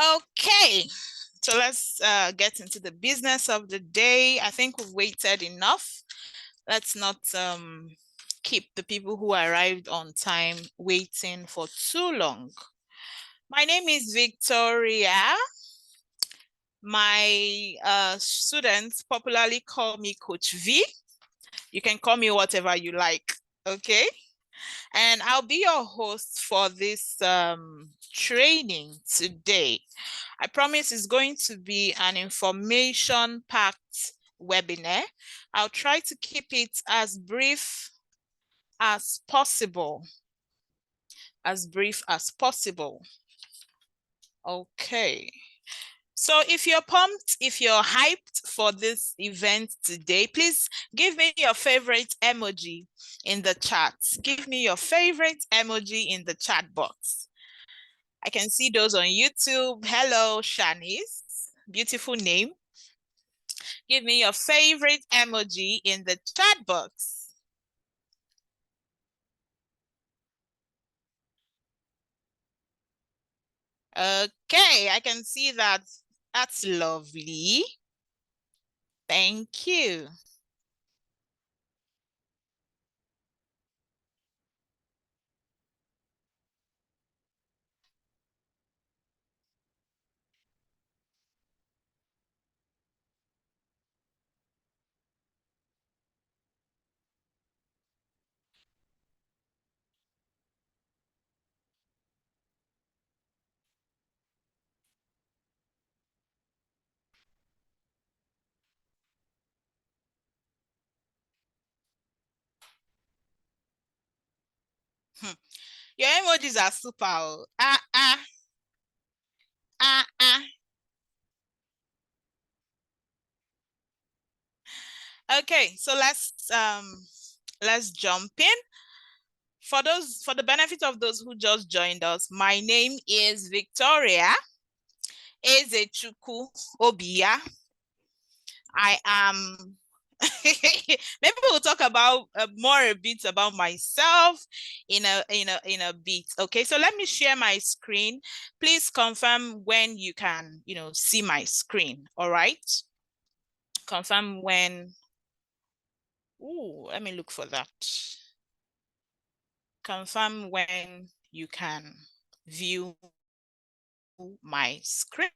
Okay, so let's get into the business of the day. I think we've waited enough. Let's not keep the people who arrived on time waiting for too long. My name is Victoria. My students popularly call me Coach V. You can call me whatever you like, okay? And I'll be your host for this training today. I promise it's going to be an information-packed webinar. I'll try to keep it as brief as possible. As brief as possible. Okay. So if you're pumped, if you're hyped for this event today, please give me your favorite emoji in the chat. Give me your favorite emoji in the chat box. I can see those on YouTube. Hello, Shanice. Beautiful name. Give me your favorite emoji in the chat box. Okay, I can see that. That's lovely. Thank you. Your emojis are super. Ah. Okay, so let's jump in. For the benefit of those who just joined us, my name is Victoria Ezechuku Obia. I am maybe we'll talk about more a bit about myself in a bit. Okay, so let me share my screen. Please confirm when you can, see my screen. All right. Confirm when. Ooh, let me look for that. Confirm when you can view my screen.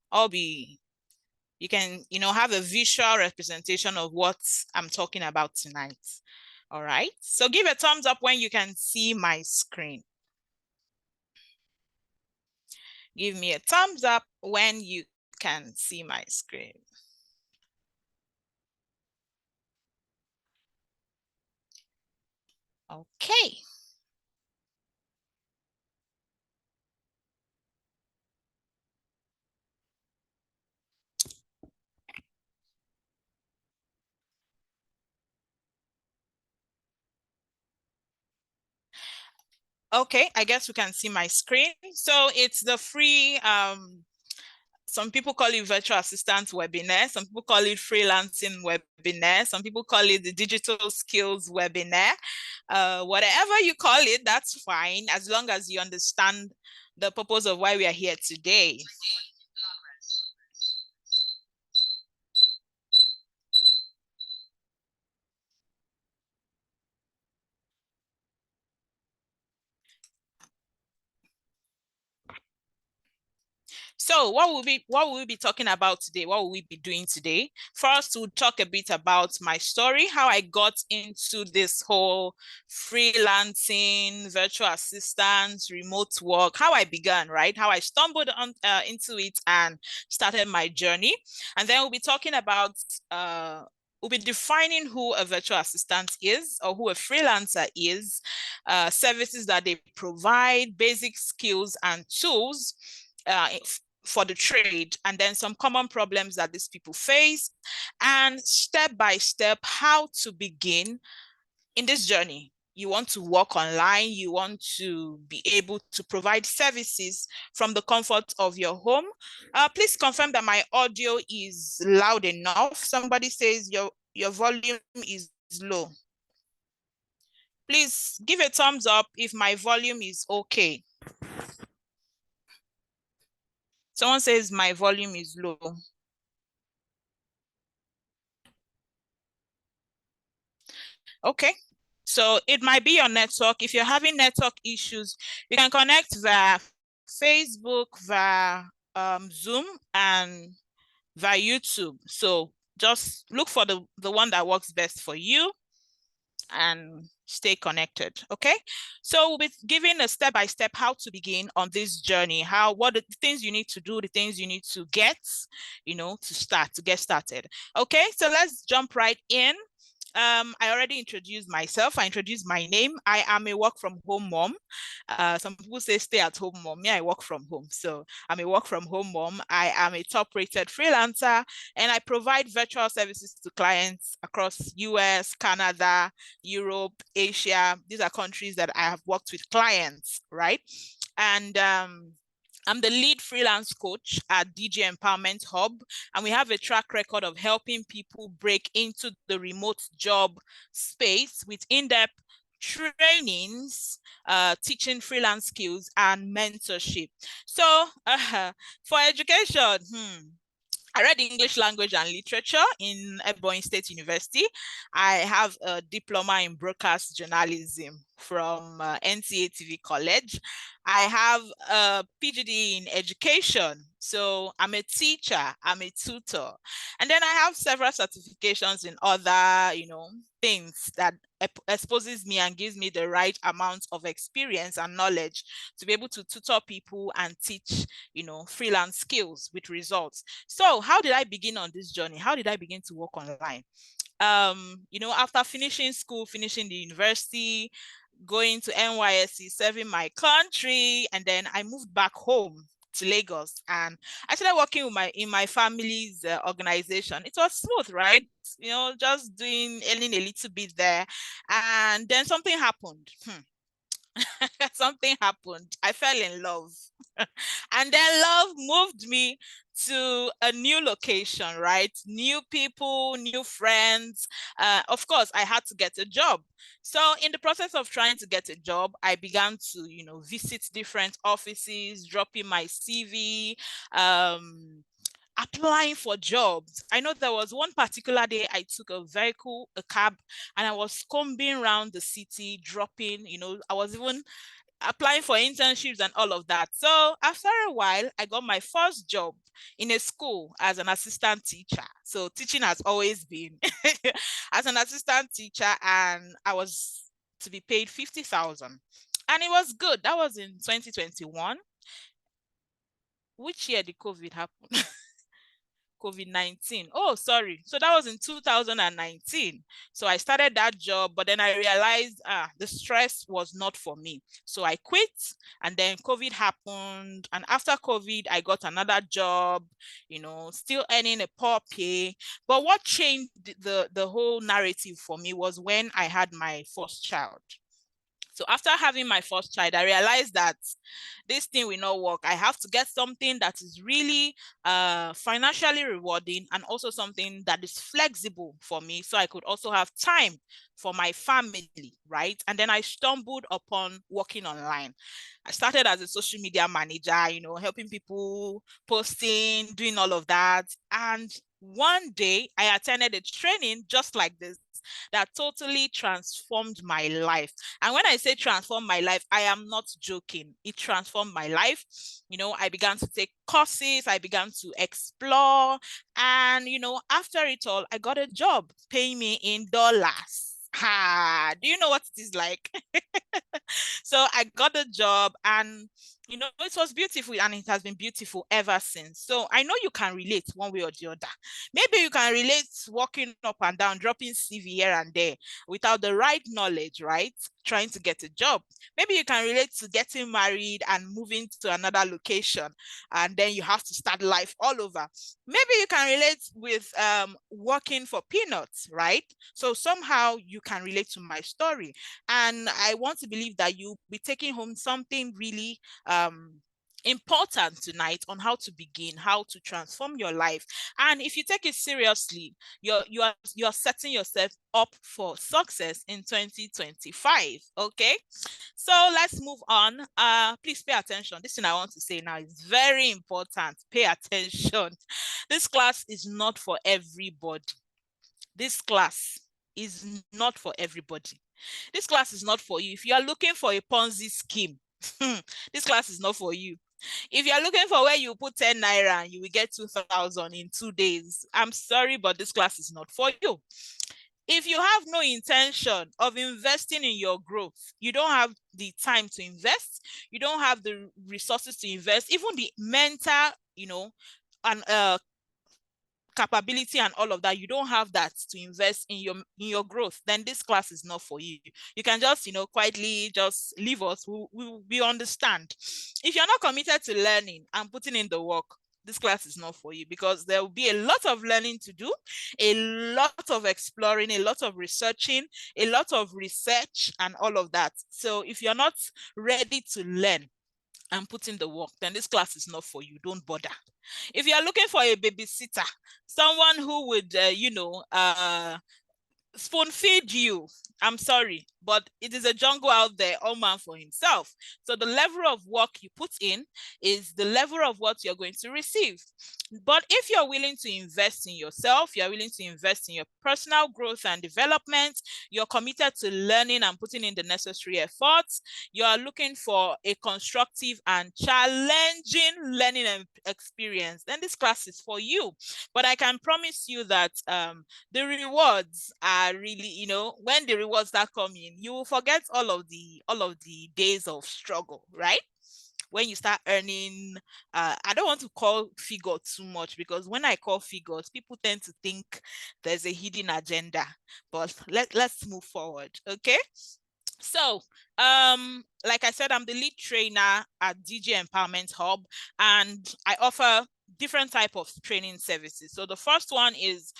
I'll be you can, have a visual representation of what I'm talking about tonight. All right. So give a thumbs up when you can see my screen. Give me a thumbs up when you can see my screen. Okay. Okay, I guess we can see my screen. So it's the free some people call it virtual assistant webinar. Some people call it freelancing webinar. Some people call it the digital skills webinar. Whatever you call it, that's fine, as long as you understand the purpose of why we are here today. So what will we be talking about today? What will we be doing today? First, we'll talk a bit about my story, how I got into this whole freelancing, virtual assistance, remote work, how I began, right? How I stumbled into it and started my journey. And then we'll be talking about we'll be defining who a virtual assistant is or who a freelancer is, services that they provide, basic skills and tools uh, for the trade, and then some common problems that these people face, and step by step how to begin in this journey. You want to work online, you want to be able to provide services from the comfort of your home. Please confirm that my audio is loud enough. Somebody says your volume is low. Please give a thumbs up if my volume is okay. Someone says my volume is low. Okay. So it might be your network. If you're having network issues, you can connect via Facebook, via Zoom, and via YouTube. So just look for the one that works best for you and stay connected. Okay. So we'll be giving a step-by-step how to begin on this journey, what the things you need to do, the things you need to get, to get started. Okay. So let's jump right in. I already introduced myself. I introduced my name. I am a work from home mom. Some people say stay at home mom. Me, I work from home. So I'm a work from home mom. I am a top rated freelancer and I provide virtual services to clients across US, Canada, Europe, Asia. These are countries that I have worked with clients, right? And I'm the lead freelance coach at DJ Empowerment Hub, and we have a track record of helping people break into the remote job space with in-depth trainings, teaching freelance skills, and mentorship. So, for education, I read English language and literature in Ebonyi State University. I have a diploma in broadcast journalism from NTA TV College. I have a PhD in education. So I'm a teacher, I'm a tutor. And then I have several certifications in other, things that exposes me and gives me the right amount of experience and knowledge to be able to tutor people and teach, freelance skills with results. So how did I begin on this journey? How did I begin to work online? After finishing school, finishing the university, going to NYSC, serving my country, and then I moved back home to Lagos and I started working with in my family's organization. It was smooth, right? Just earning a little bit there. And then something happened. Something happened. I fell in love. And then love moved me to a new location, right? New people, new friends. Of course, I had to get a job. So in the process of trying to get a job, I began to, visit different offices, dropping my CV, applying for jobs. I know there was one particular day I took a vehicle, a cab, and I was combing around the city, dropping, I was even applying for internships and all of that. So after a while, I got my first job in a school as an assistant teacher. So teaching has always been as an assistant teacher, and I was to be paid 50,000. And it was good. That was in 2021. Which year did COVID happen? COVID-19. Oh, sorry. So that was in 2019. So I started that job, but then I realized the stress was not for me. So I quit, and then COVID happened. And after COVID, I got another job, still earning a poor pay. But what changed the whole narrative for me was when I had my first child. So after having my first child, I realized that this thing will not work. I have to get something that is really financially rewarding and also something that is flexible for me so I could also have time for my family, right? And then I stumbled upon working online. I started as a social media manager, helping people, posting, doing all of that. And one day I attended a training just like this that totally transformed my life. And when I say transform my life, I am not joking. It transformed my life. I began to take courses, I began to explore. And, after it all, I got a job paying me in dollars. Ha, do you know what it is like? So I got a job and it was beautiful and it has been beautiful ever since. So I know you can relate one way or the other. Maybe you can relate walking up and down, dropping CV here and there without the right knowledge, right? Trying to get a job. Maybe you can relate to getting married and moving to another location and then you have to start life all over. Maybe you can relate with working for peanuts, right? So somehow you can relate to my story. And I want to believe that you'll be taking home something really important tonight on how to begin, how to transform your life. And if you take it seriously, you're setting yourself up for success in 2025. Okay, so let's move on. Please pay attention. This thing I want to say now is very important. Pay attention. This class is not for everybody. This class is not for everybody. This class is not for you. If you are looking for a Ponzi scheme, this class is not for you. If you're looking for where you put 10 naira and you will get 2,000 in 2 days, I'm sorry, but this class is not for you. If you have no intention of investing in your growth, you don't have the time to invest, you don't have the resources to invest, even the mental, and capability and all of that, you don't have that to invest in your growth, then this class is not for you. You can just quietly just leave us. We understand. If you're not committed to learning and putting in the work, this class is not for you, because there will be a lot of learning to do, a lot of exploring, a lot of researching, a lot of research and all of that. So if you're not ready to learn and put in the work, then this class is not for you. Don't bother. If you are looking for a babysitter, someone who would, spoon feed you, I'm sorry, but it is a jungle out there, all man for himself. So the level of work you put in is the level of what you're going to receive. But if you're willing to invest in yourself, you're willing to invest in your personal growth and development, you're committed to learning and putting in the necessary efforts, you are looking for a constructive and challenging learning experience, then this class is for you. But I can promise you that the rewards are really, when the rewards start coming, you will forget all of the days of struggle, right? When you start earning, I don't want to call figure too much, because when I call figures, people tend to think there's a hidden agenda. But let's move forward, okay? So, like I said, I'm the lead trainer at DJ Empowerment Hub, and I offer different type of training services. So the first one is,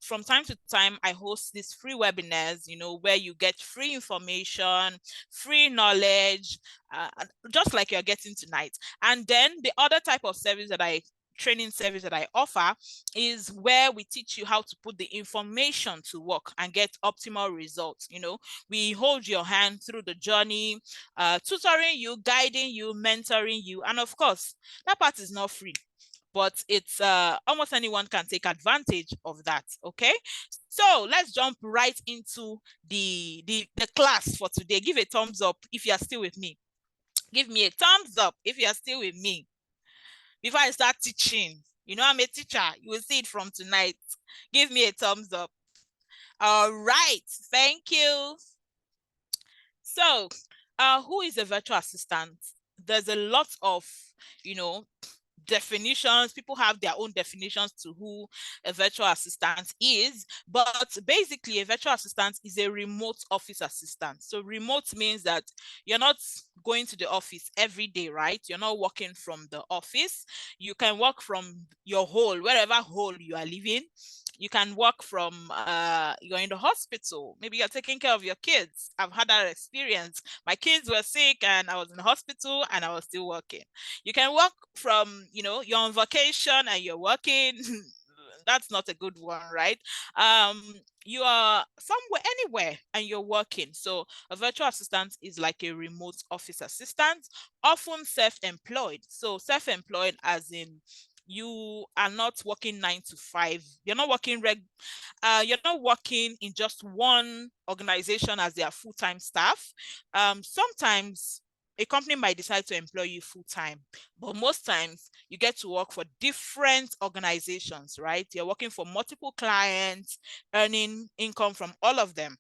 from time to time I host these free webinars, where you get free information, free knowledge, just like you're getting tonight. And then the other type of training service that I offer is where we teach you how to put the information to work and get optimal results. We hold your hand through the journey, tutoring you, guiding you, mentoring you. And of course, that part is not free, but it's almost anyone can take advantage of that. Okay, so let's jump right into the class for today. Give a thumbs up if you are still with me. Give me a thumbs up if you are still with me before I start teaching. I'm a teacher. You will see it from tonight. Give me a thumbs up. All right, thank you. So, who is a virtual assistant? There's a lot of, definitions. People have their own definitions to who a virtual assistant is, but basically a virtual assistant is a remote office assistant. So remote means that you're not going to the office every day, right? You're not working from the office. You can work from your hole, wherever hole you are living. You can work from, you're in the hospital, maybe you're taking care of your kids. I've had that experience. My kids were sick and I was in the hospital and I was still working. You can work from, you're on vacation and you're working. That's not a good one, right? You are somewhere, anywhere, and you're working. So a virtual assistant is like a remote office assistant, often self-employed. So self-employed as in you are not working 9 to 5. You're not working you're not working in just one organization as their full-time staff. Sometimes a company might decide to employ you full-time, but most times you get to work for different organizations, right? You're working for multiple clients, earning income from all of them.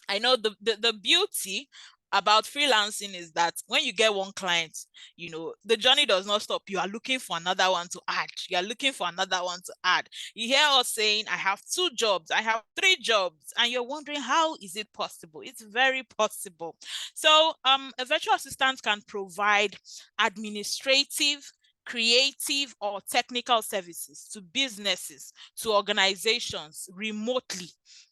I know the beauty about freelancing is that when you get one client, the journey does not stop. You are looking for another one to add. You are looking for another one to add. You hear us saying, I have 2 jobs, I have 3 jobs, and you're wondering, how is it possible? It's very possible. So a virtual assistant can provide administrative, creative or technical services to businesses, to organizations remotely,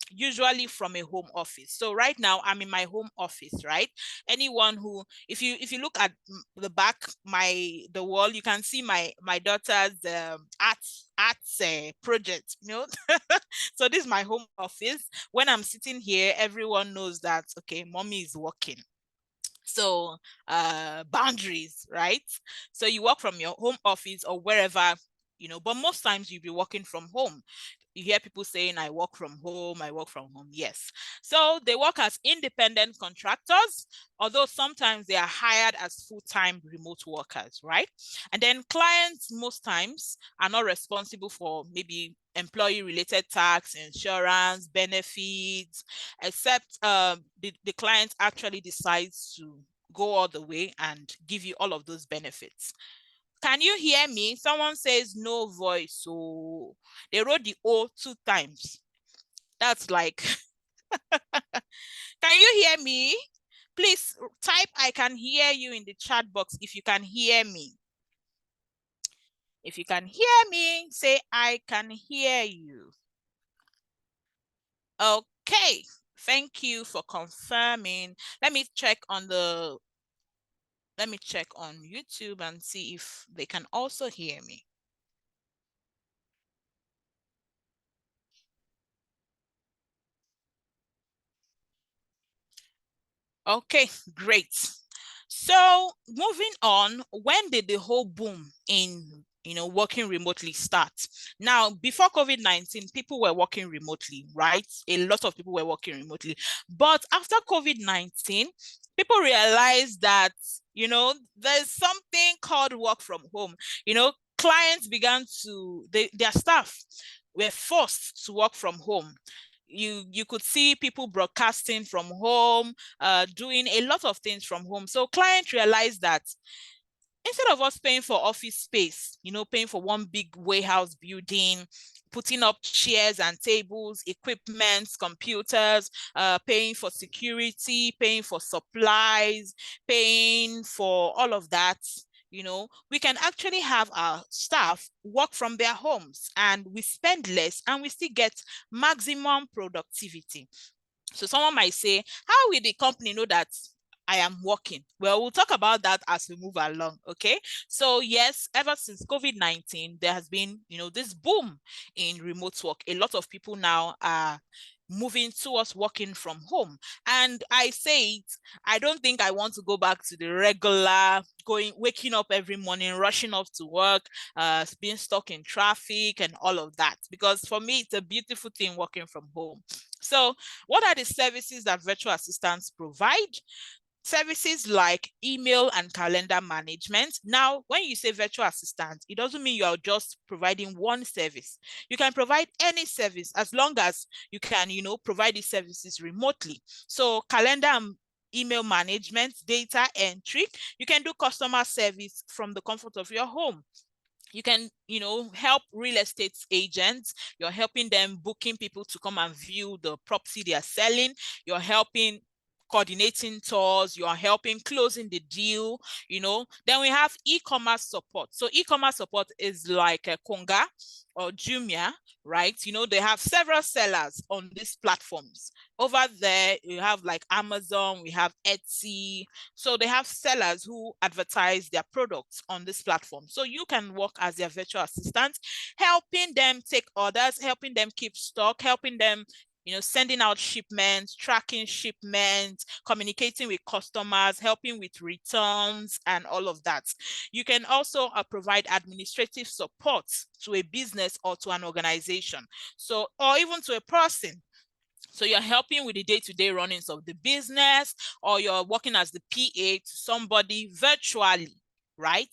usually from a home office. So right now I'm in my home office, right? Anyone who, if you look at the back, the wall, you can see my daughter's arts project, you know. So this is my home office. When I'm sitting here, everyone knows that, okay, mommy is working. So boundaries, right? So you work from your home office or wherever, you know, but most times you'll be working from home. You hear people saying, I work from home, I work from home. Yes. So they work as independent contractors, although sometimes they are hired as full-time remote workers, right? And then clients most times are not responsible for maybe employee-related tax, insurance, benefits, except the client actually decides to go all the way and give you all of those benefits. Can you hear me? Someone says no voice. So they wrote the O 2 times. That's like, can you hear me? Please type I can hear you in the chat box if you can hear me. If you can hear me, say I can hear you. Okay, thank you for confirming. Let me check on YouTube and see if they can also hear me. Okay, great. So moving on, when did the whole boom in working remotely start? Now, before COVID-19, people were working remotely, right? A lot of people were working remotely. But after COVID-19, people realized that, there's something called work from home. Clients began to, their staff were forced to work from home. You could see people broadcasting from home, doing a lot of things from home. So clients realized that instead of us paying for office space, paying for one big warehouse building, putting up chairs and tables, equipment, computers, paying for security, paying for supplies, paying for all of that, we can actually have our staff work from their homes and we spend less and we still get maximum productivity. So someone might say, how will the company know that I am working? Well, we'll talk about that as we move along, okay? So yes, ever since COVID-19, there has been, this boom in remote work. A lot of people now are moving towards working from home. And I say it, I don't think I want to go back to the regular waking up every morning, rushing off to work, being stuck in traffic and all of that. Because for me, it's a beautiful thing working from home. So what are the services that virtual assistants provide? Services like email and calendar management. Now, when you say virtual assistant, it doesn't mean you are just providing one service. You can provide any service as long as you can, provide these services remotely. So calendar and email management, data entry, you can do customer service from the comfort of your home. You can, help real estate agents. You're helping them booking people to come and view the property they are selling. You're helping coordinating tours, you are helping closing the deal, Then we have e-commerce support. So e-commerce support is like a Konga or Jumia, right? They have several sellers on these platforms. Over there, you have like Amazon, we have Etsy. So they have sellers who advertise their products on this platform. So you can work as their virtual assistant, helping them take orders, helping them keep stock, helping them sending out shipments, tracking shipments, communicating with customers, helping with returns and all of that. You can also provide administrative support to a business or to an organization. So, or even to a person. So you're helping with the day-to-day runnings of the business, or you're working as the PA to somebody virtually, right?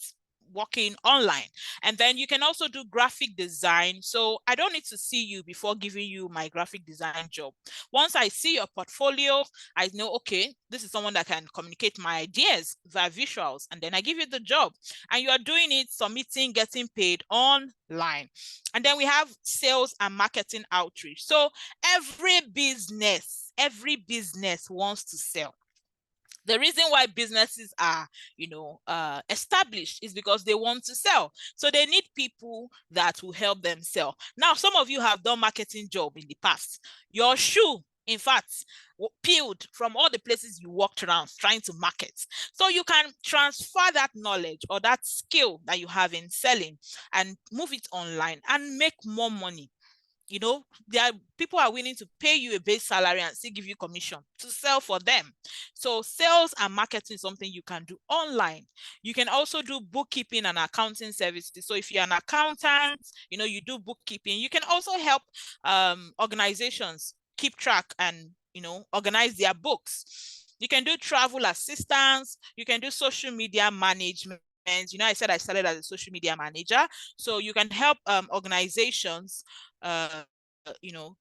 Working online. And then you can also do graphic design. So I don't need to see you before giving you my graphic design job. Once I see your portfolio, I know, okay, this is someone that can communicate my ideas via visuals, and then I give you the job. And you are doing it, submitting, getting paid online. And then we have sales and marketing outreach. So every business wants to sell. The reason why businesses are, established is because they want to sell. So they need people that will help them sell. Now, some of you have done marketing job in the past. Your shoe, in fact, peeled from all the places you walked around trying to market. So you can transfer that knowledge or that skill that you have in selling and move it online and make more money. There are people are willing to pay you a base salary and still give you commission to sell for them. So sales and marketing is something you can do online. You can also do bookkeeping and accounting services. So if you're an accountant, you do bookkeeping. You can also help organizations keep track and organize their books. You can do travel assistance. You can do social media management. I said I started as a social media manager. So you can help organizations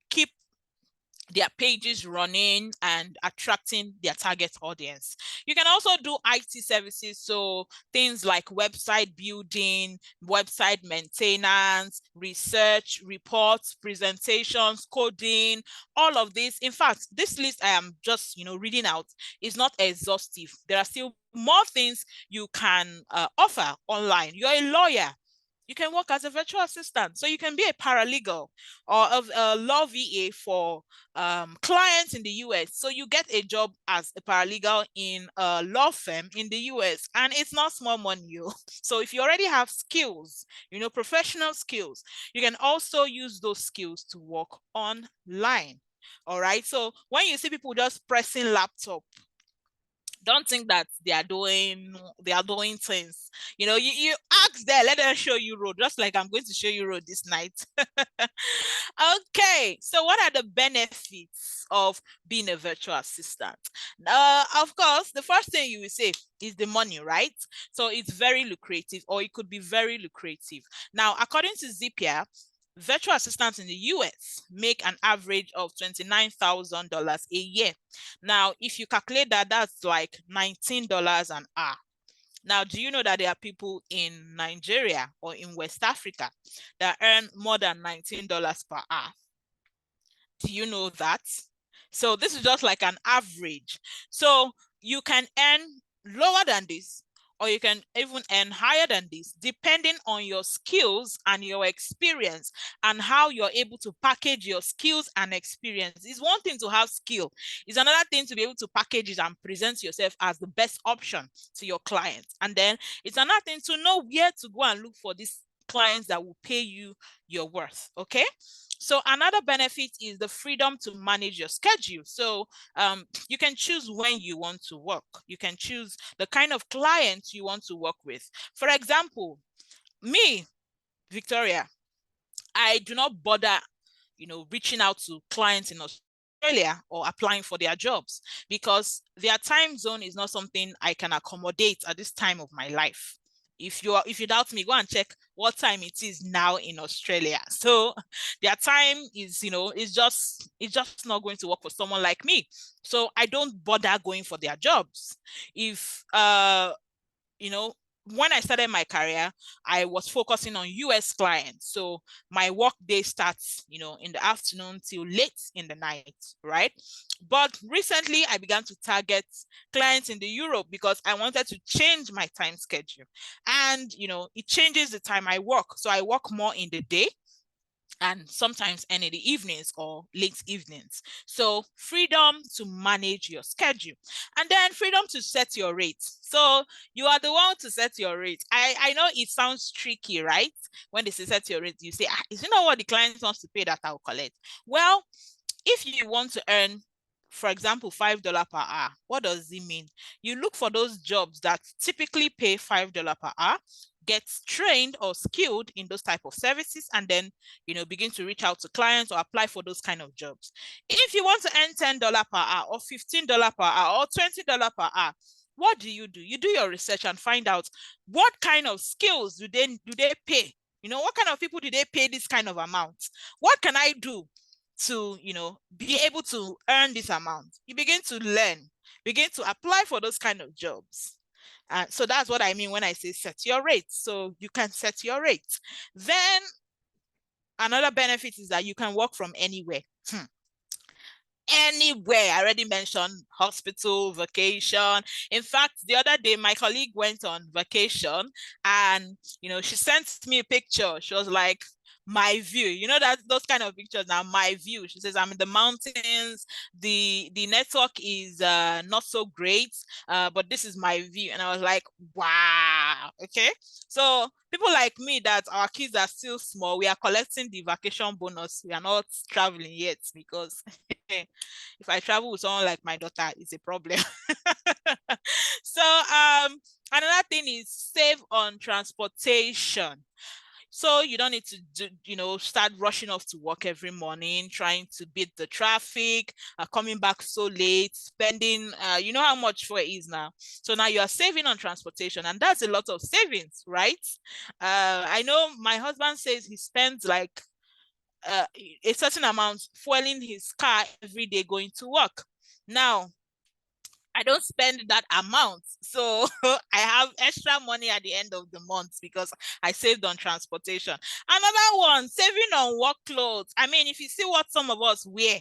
keep their pages running and attracting their target audience. You can also do IT services, so things like website building, website maintenance, research, reports, presentations, coding, all of this. In fact, this list I am just reading out is not exhaustive. There are still more things you can offer online. You're a lawyer, you can work as a virtual assistant. So you can be a paralegal or a law VA for clients in the US. So you get a job as a paralegal in a law firm in the US, and it's not small money. So if you already have skills, professional skills, you can also use those skills to work online. All right. So when you see people just pressing laptop, don't think that they are doing things. You ask them, let them show you road, just like I'm going to show you road this night. Okay, so what are the benefits of being a virtual assistant? Of course, the first thing you will say is the money, right? So it's very lucrative, or it could be very lucrative. Now, according to Zapier, virtual assistants in the US make an average of $29,000 a year. Now, if you calculate that, that's like $19 an hour. Now, do you know that there are people in Nigeria or in West Africa that earn more than $19 per hour? Do you know that? So this is just like an average. So you can earn lower than this, or you can even earn higher than this, depending on your skills and your experience and how you're able to package your skills and experience. It's one thing to have skill. It's another thing to be able to package it and present yourself as the best option to your clients. And then it's another thing to know where to go and look for these clients that will pay you your worth. Okay. So another benefit is the freedom to manage your schedule. So you can choose when you want to work. You can choose the kind of clients you want to work with. For example, me, Victoria, I do not bother, reaching out to clients in Australia or applying for their jobs, because their time zone is not something I can accommodate at this time of my life. If you doubt me, go and check what time it is now in Australia. So their time is, it's just not going to work for someone like me. So I don't bother going for their jobs. If when I started my career, I was focusing on US clients. So my work day starts, in the afternoon till late in the night, right? But recently I began to target clients in the Europe because I wanted to change my time schedule. And, it changes the time I work. So I work more in the day and sometimes in the evenings or late evenings. So freedom to manage your schedule, and then freedom to set your rates. So you are the one to set your rate. I know it sounds tricky, right? When they say set your rate, you say, is it not what the client wants to pay that I'll collect? Well, if you want to earn, for example, $5 per hour, what does it mean? You look for those jobs that typically pay $5 per hour, get trained or skilled in those type of services, and then begin to reach out to clients or apply for those kind of jobs. If you want to earn $10 per hour or $15 per hour or $20 per hour, what do? You do your research and find out what kind of skills do they pay. What kind of people do they pay this kind of amount? What can I do to be able to earn this amount? You begin to learn, begin to apply for those kind of jobs. So that's what I mean when I say set your rate. So you can set your rate. Then another benefit is that you can work from anywhere. anywhere. I already mentioned hospital, vacation. In fact, the other day, my colleague went on vacation and, she sent me a picture. She was like, my view, that those kind of pictures now, my view. She says, I'm in the mountains. The network is not so great, but this is my view. And I was like, wow. Okay. So people like me that our kids are still small, we are collecting the vacation bonus. We are not traveling yet because if I travel with someone like my daughter, it's a problem. So another thing is save on transportation. So you don't need to start rushing off to work every morning, trying to beat the traffic, coming back so late, spending, you know how much for it is now. So now you're saving on transportation, and that's a lot of savings, right? I know my husband says he spends like a certain amount fueling his car every day going to work. Now, I don't spend that amount. So I have extra money at the end of the month because I saved on transportation. Another one, saving on work clothes. I mean, if you see what some of us wear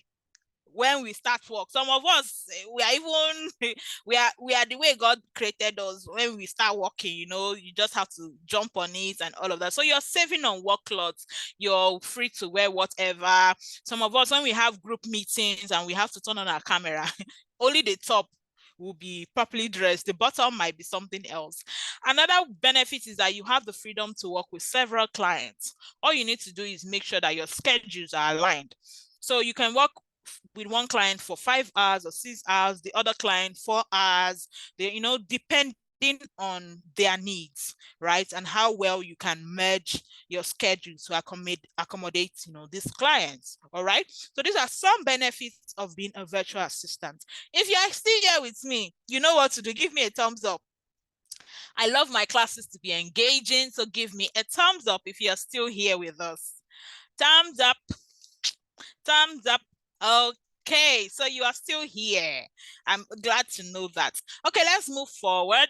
when we start work, some of us, we are even we are the way God created us. When we start working, you just have to jump on it and all of that. So you're saving on work clothes. You're free to wear whatever. Some of us, when we have group meetings and we have to turn on our camera, only the top will be properly dressed. The bottom might be something else. Another benefit is that you have the freedom to work with several clients. All you need to do is make sure that your schedules are aligned. So you can work with one client for 5 hours or 6 hours, the other client 4 hours, depending on their needs, right? And how well you can merge your schedule to accommodate these clients. All right. So these are some benefits of being a virtual assistant. If you are still here with me, you know what to do. Give me a thumbs up. I love my classes to be engaging, so give me a thumbs up if you're still here with us. Thumbs up. Thumbs up. Okay, so you are still here. I'm glad to know that. Okay, let's move forward.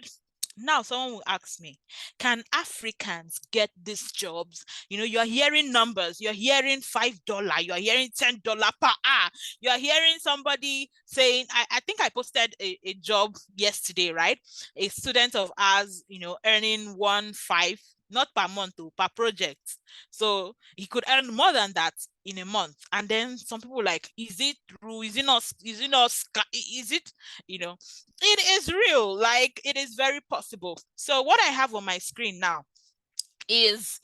Now, someone will ask me, can Africans get these jobs? You're hearing numbers. You're hearing $5. You're hearing $10 per hour. You're hearing somebody saying, I think I posted a job yesterday, right? A student of ours, earning 1.5, not per month, per project. So he could earn more than that in a month. And then some people like, is it true? Is it not? Is it not? Is it? It is real. Like, it is very possible. So what I have on my screen now is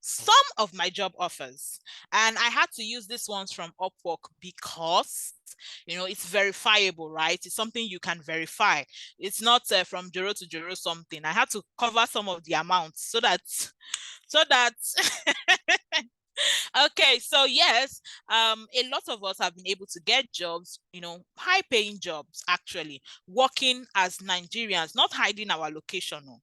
some of my job offers, and I had to use these ones from Upwork because it's verifiable, right? It's something you can verify. It's not from Joro to Joro something. I had to cover some of the amounts so that okay, so yes, a lot of us have been able to get jobs, high paying jobs, actually, working as Nigerians, not hiding our location. No.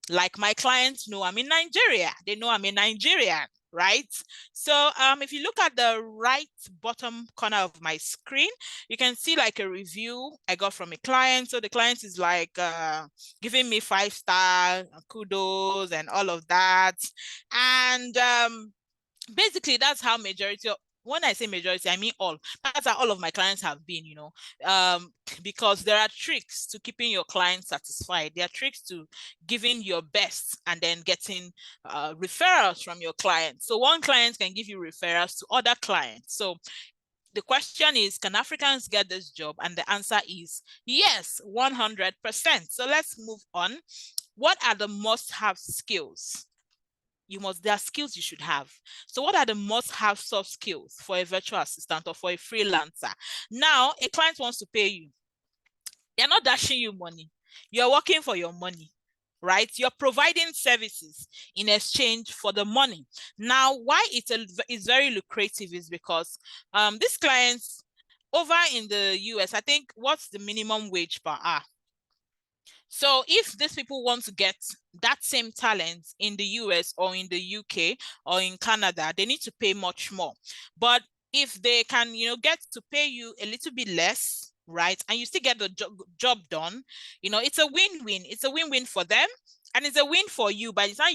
Like my clients know I'm in Nigeria. They know I'm a Nigerian, right? So if you look at the right bottom corner of my screen, you can see like a review I got from a client. So the client is like giving me 5-star kudos and all of that. And basically that's how majority of, when I say majority, I mean all. That's how all of my clients have been, because there are tricks to keeping your clients satisfied. There are tricks to giving your best and then getting referrals from your clients. So one client can give you referrals to other clients. So the question is, can Africans get this job? And the answer is yes, 100%. So let's move on. What are the must-have skills? There are skills you should have. So what are the must-have soft skills for a virtual assistant or for a freelancer? Now, a client wants to pay you. They're not dashing you money. You're working for your money, right? You're providing services in exchange for the money. Now, why it's very lucrative is because these clients over in the US, I think, what's the minimum wage per hour? So if these people want to get that same talent in the US or in the UK or in Canada, they need to pay much more. But if they can, get to pay you a little bit less, right, and you still get the job done, it's a win-win. It's a win-win for them. And it's a win for you. By the time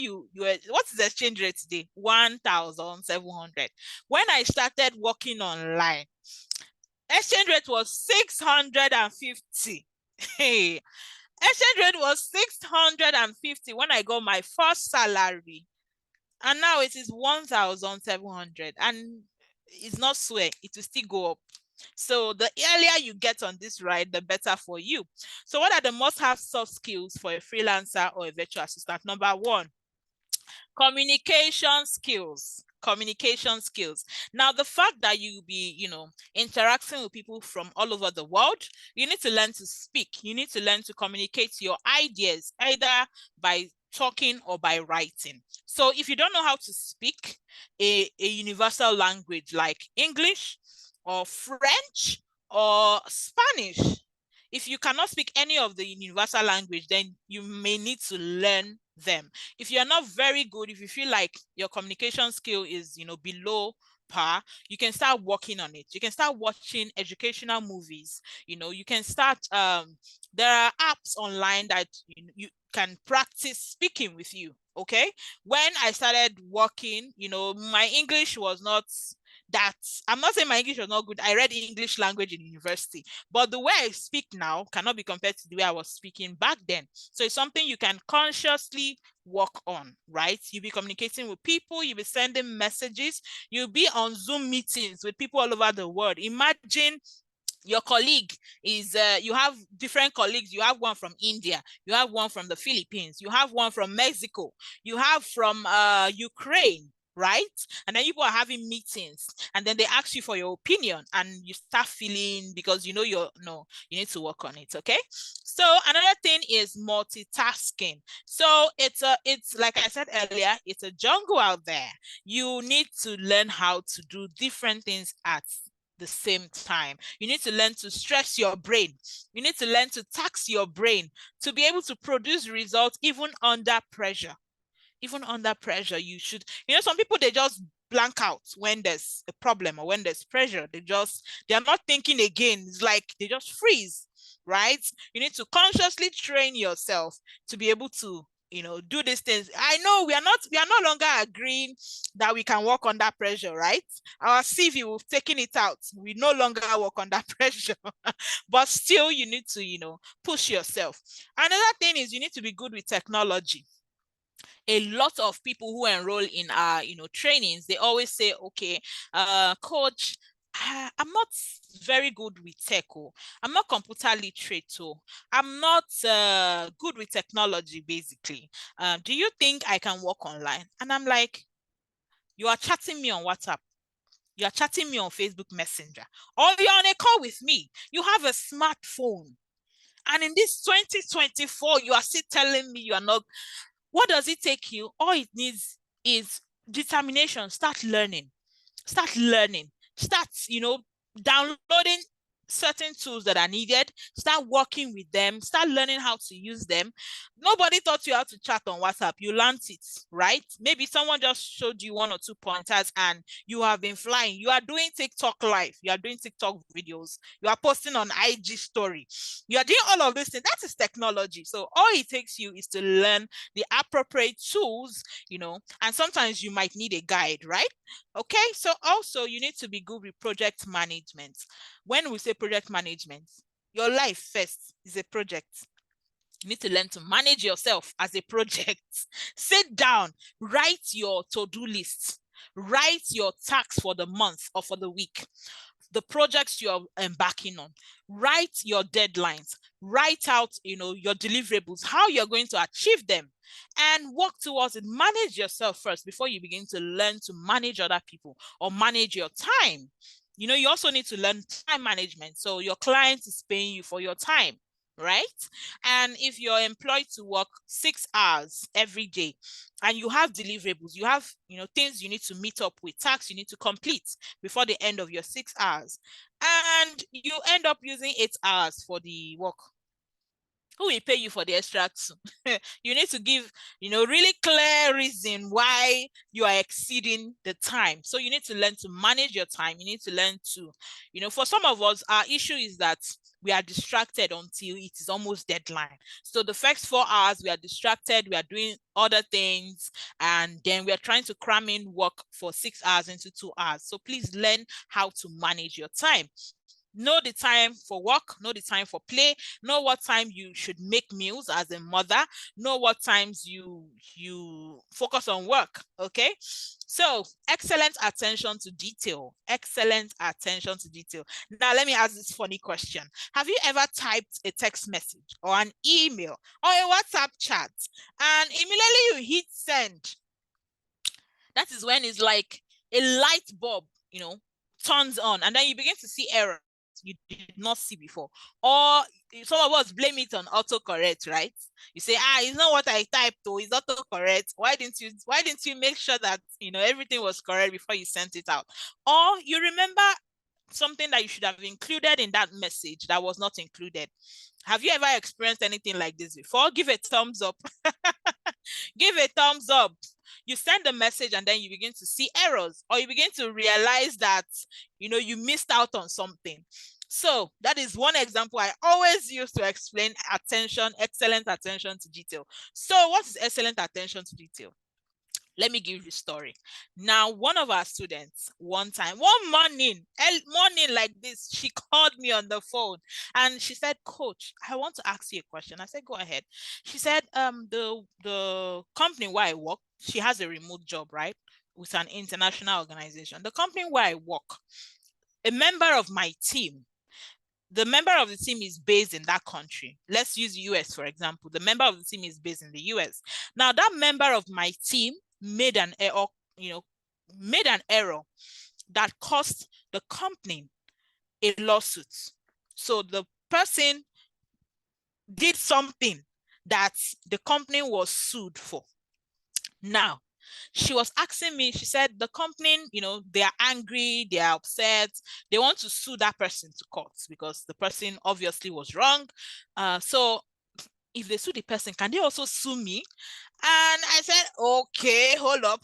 what's the exchange rate today? 1,700. When I started working online, Exchange rate was 650. Hey, exchange rate was 650 when I got my first salary. And now it is 1,700. And it's not swear, it will still go up. So the earlier you get on this ride, the better for you. So what are the must-have soft skills for a freelancer or a virtual assistant? Number one, communication skills. Communication skills. Now, the fact that you be, interacting with people from all over the world, you need to learn to speak. You need to learn to communicate your ideas either by talking or by writing. So if you don't know how to speak a universal language like English or French or Spanish, if you cannot speak any of the universal language, then you may need to learn them. If you're not very good, if you feel like your communication skill is, below par, you can start working on it. You can start watching educational movies. You can start, there are apps online that you can practice speaking with you. Okay. When I started working, my English was not that, I'm not saying my English was not good. I read English language in university, but the way I speak now cannot be compared to the way I was speaking back then. So it's something you can consciously work on, right? You'll be communicating with people, you'll be sending messages, you'll be on Zoom meetings with people all over the world. Imagine your colleague is you have different colleagues. You have one from India, you have one from the Philippines, you have one from Mexico, you have from Ukraine, right? And then people are having meetings and then they ask you for your opinion and you start feeling, because you need to work on it. Okay, so another thing is multitasking. So it's like I said earlier, it's a jungle out there. You need to learn how to do different things at the same time. You need to learn to stress your brain. You need to learn to tax your brain to be able to produce results even under pressure. Even under pressure, you should, some people, they just blank out when there's a problem or when there's pressure. They're not thinking again. It's like they just freeze, right? You need to consciously train yourself to be able to do these things. I know we are no longer agreeing that we can work under pressure, right? Our CV, we've taken it out. We no longer work under pressure. But still, you need to push yourself. Another thing is you need to be good with technology. A lot of people who enroll in our trainings, they always say, okay, coach, I'm not very good with tech. Oh. I'm not computer literate. Oh. I'm not good with technology, basically. Do you think I can work online? And I'm like, you are chatting me on WhatsApp. You are chatting me on Facebook Messenger. Or you're on a call with me. You have a smartphone. And in this 2024, you are still telling me you are not. What does it take you? All it needs is determination. Start learning. Start learning. Start, downloading certain tools that are needed. Start working with them. Start learning how to use them. Nobody taught you how to chat on WhatsApp. You learned it, right? Maybe someone just showed you one or two pointers and you have been flying. You are doing TikTok live. You are doing TikTok videos. You are posting on IG story. You are doing all of these things. That is technology. So all it takes you is to learn the appropriate tools, and sometimes you might need a guide, right? Okay, so also you need to be good with project management. When we say project management, your life first is a project. You need to learn to manage yourself as a project. Sit down, write your to-do list, write your tasks for the month or for the week, the projects you're embarking on, write your deadlines, write out your deliverables, how you're going to achieve them, and work towards it. Manage yourself first before you begin to learn to manage other people or manage your time. You also need to learn time management. So your client is paying you for your time, right? And if you're employed to work 6 hours every day and you have deliverables, you have things you need to meet up with, tasks you need to complete before the end of your 6 hours, and you end up using 8 hours for the work, who will pay you for the extra two? You need to give, really clear reason why you are exceeding the time. So you need to learn to manage your time. You need to learn to, for some of us, our issue is that we are distracted until it is almost deadline. So the first 4 hours, we are distracted, we are doing other things, and then we are trying to cram in work for 6 hours into 2 hours. So please learn how to manage your time. Know the time for work, know the time for play, know what time you should make meals as a mother, know what times you focus on work. Okay, so excellent attention to detail. Excellent attention to detail. Now let me ask this funny question. Have you ever typed a text message or an email or a WhatsApp chat and immediately you hit send? That is when it's like a light bulb, turns on, and then you begin to see errors you did not see before. Or some of us blame it on autocorrect, right? You say, it's not what I typed, though, it's autocorrect. Why didn't you make sure that everything was correct before you sent it out? Or you remember something that you should have included in that message that was not included. Have you ever experienced anything like this before? Give a thumbs up. Give a thumbs up. You send a message and then you begin to see errors, or you begin to realize that you missed out on something. So that is one example I always use to explain excellent attention to detail. So what is excellent attention to detail? Let me give you a story. Now, one of our students, one morning like this, she called me on the phone and she said, "Coach, I want to ask you a question." I said, "Go ahead." She said, the company where I work, she has a remote job, right? With an international organization. The company where I work, a member of my team, the member of the team is based in that country. Let's use US, for example. The member of the team is based in the US. Now, that member of my team made an error, that cost the company a lawsuit. So the person did something that the company was sued for. Now, she was asking me, she said the company, they are angry, they are upset, they want to sue that person to court because the person obviously was wrong. So if they sue the person, can they also sue me? And I said, okay, hold up.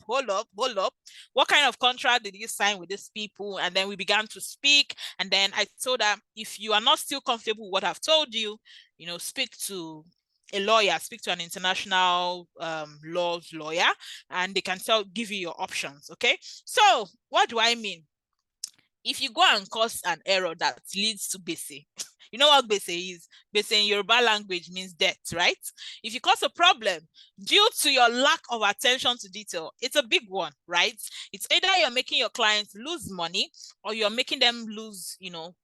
What kind of contract did you sign with these people? And then we began to speak. And then I told her, if you are not still comfortable with what I've told you, speak to a lawyer, speak to an international laws lawyer, and they can give you your options. Okay. So what do I mean? If you go and cause an error that leads to bese, you know what bese is? Bese in Yoruba language means debt, right? If you cause a problem due to your lack of attention to detail, it's a big one, right? It's either you're making your clients lose money or you're making them lose,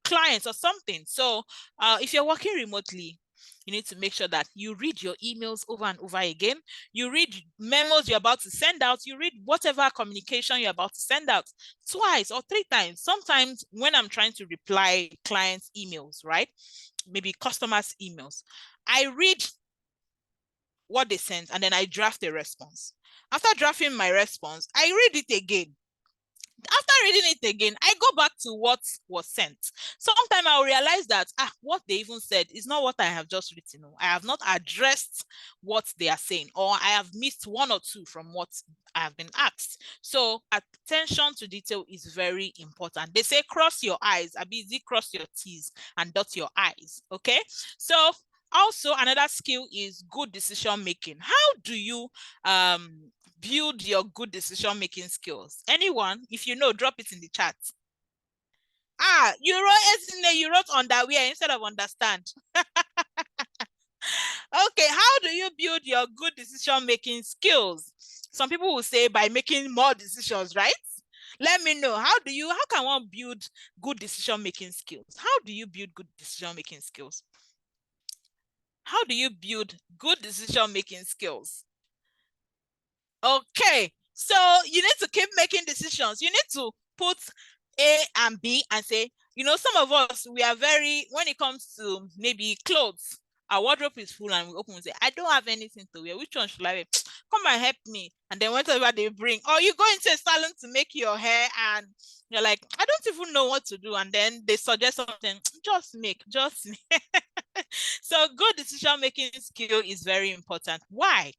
clients or something. So if you're working remotely, you need to make sure that you read your emails over and over again. You read memos you're about to send out. You read whatever communication you're about to send out twice or three times. Sometimes when I'm trying to reply clients' emails, right? Maybe customers' emails, I read what they sent and then I draft a response. After drafting my response, I read it again. After reading it again, I go back to what was sent. Sometimes I'll realize that what they even said is not what I have just written. I have not addressed what they are saying, or I have missed one or two from what I have been asked. So attention to detail is very important. They say cross your eyes, busy cross your T's and dot your I's. Okay, so also another skill is good decision making. How do you build your good decision making skills? Anyone? If you know, drop it in the chat. You wrote underwear instead of understand. Okay, how do you build your good decision making skills? Some people will say by making more decisions, right? Let me know. How can one build good decision making skills? How do you build good decision making skills? How do you build good decision making skills? Okay, so you need to keep making decisions. You need to put A and B and say, some of us, we are when it comes to maybe clothes, our wardrobe is full and we open and say, I don't have anything to wear. Which one should I wear? Come and help me. And then whatever they bring, or you go into a salon to make your hair and you're like, I don't even know what to do. And then they suggest something, just make. So good decision making skill is very important. Why?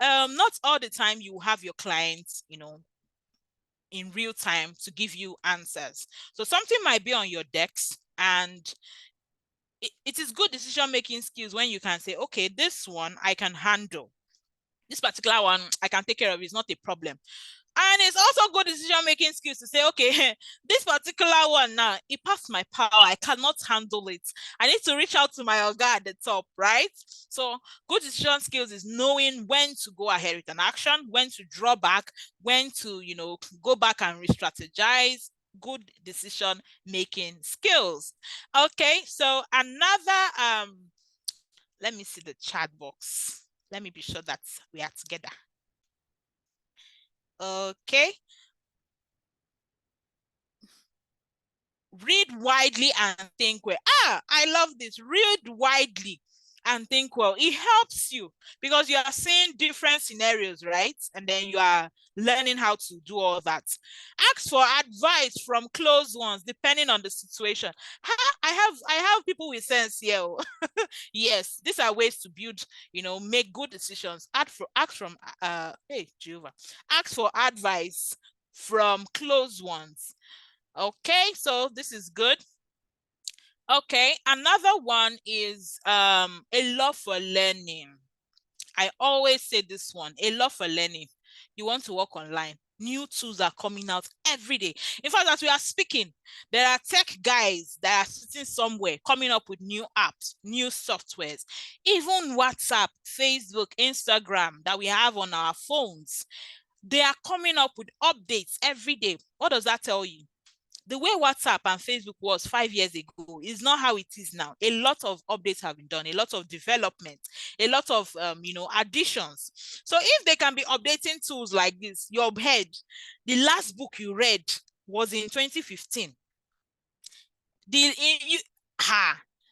Not all the time you have your clients, in real time to give you answers. So something might be on your decks, and it is good decision making skills when you can say, okay, this one I can handle. This particular one I can take care of. It's not a problem. And it's also good decision-making skills to say, okay, this particular one now, it passed my power. I cannot handle it. I need to reach out to my Oga at the top, right? So good decision skills is knowing when to go ahead with an action, when to draw back, when to, go back and re-strategize. Good decision making skills. Okay, so another, let me see the chat box. Let me be sure that we are together. Okay. Read widely and think well. I love this. Read widely and think well. It helps you because you are seeing different scenarios, right? And then you are learning how to do all that. Ask for advice from close ones depending on the situation. I have people with sense here. Yes, these are ways to build, make good decisions. Ask for advice from close ones. Okay, so this is good. Okay, another one is a love for learning. I always say this one, a love for learning. You want to work online. New tools are coming out every day. In fact, as we are speaking, there are tech guys that are sitting somewhere coming up with new apps, new softwares, even WhatsApp, Facebook, Instagram that we have on our phones. They are coming up with updates every day. What does that tell you? The way WhatsApp and Facebook was 5 years ago is not how it is now. A lot of updates have been done, a lot of development, a lot of additions. So if they can be updating tools like this, your head, the last book you read was in 2015.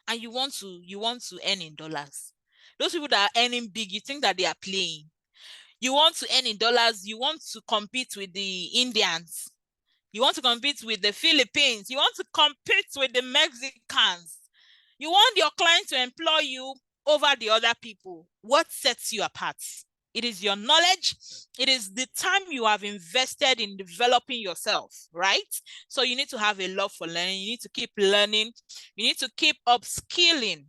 And you want to earn in dollars. Those people that are earning big, you think that they are playing. You want to earn in dollars, you want to compete with the Indians. You want to compete with the Philippines. You want to compete with the Mexicans. You want your client to employ you over the other people. What sets you apart? It is your knowledge. It is the time you have invested in developing yourself, right? So you need to have a love for learning. You need to keep learning. You need to keep upskilling.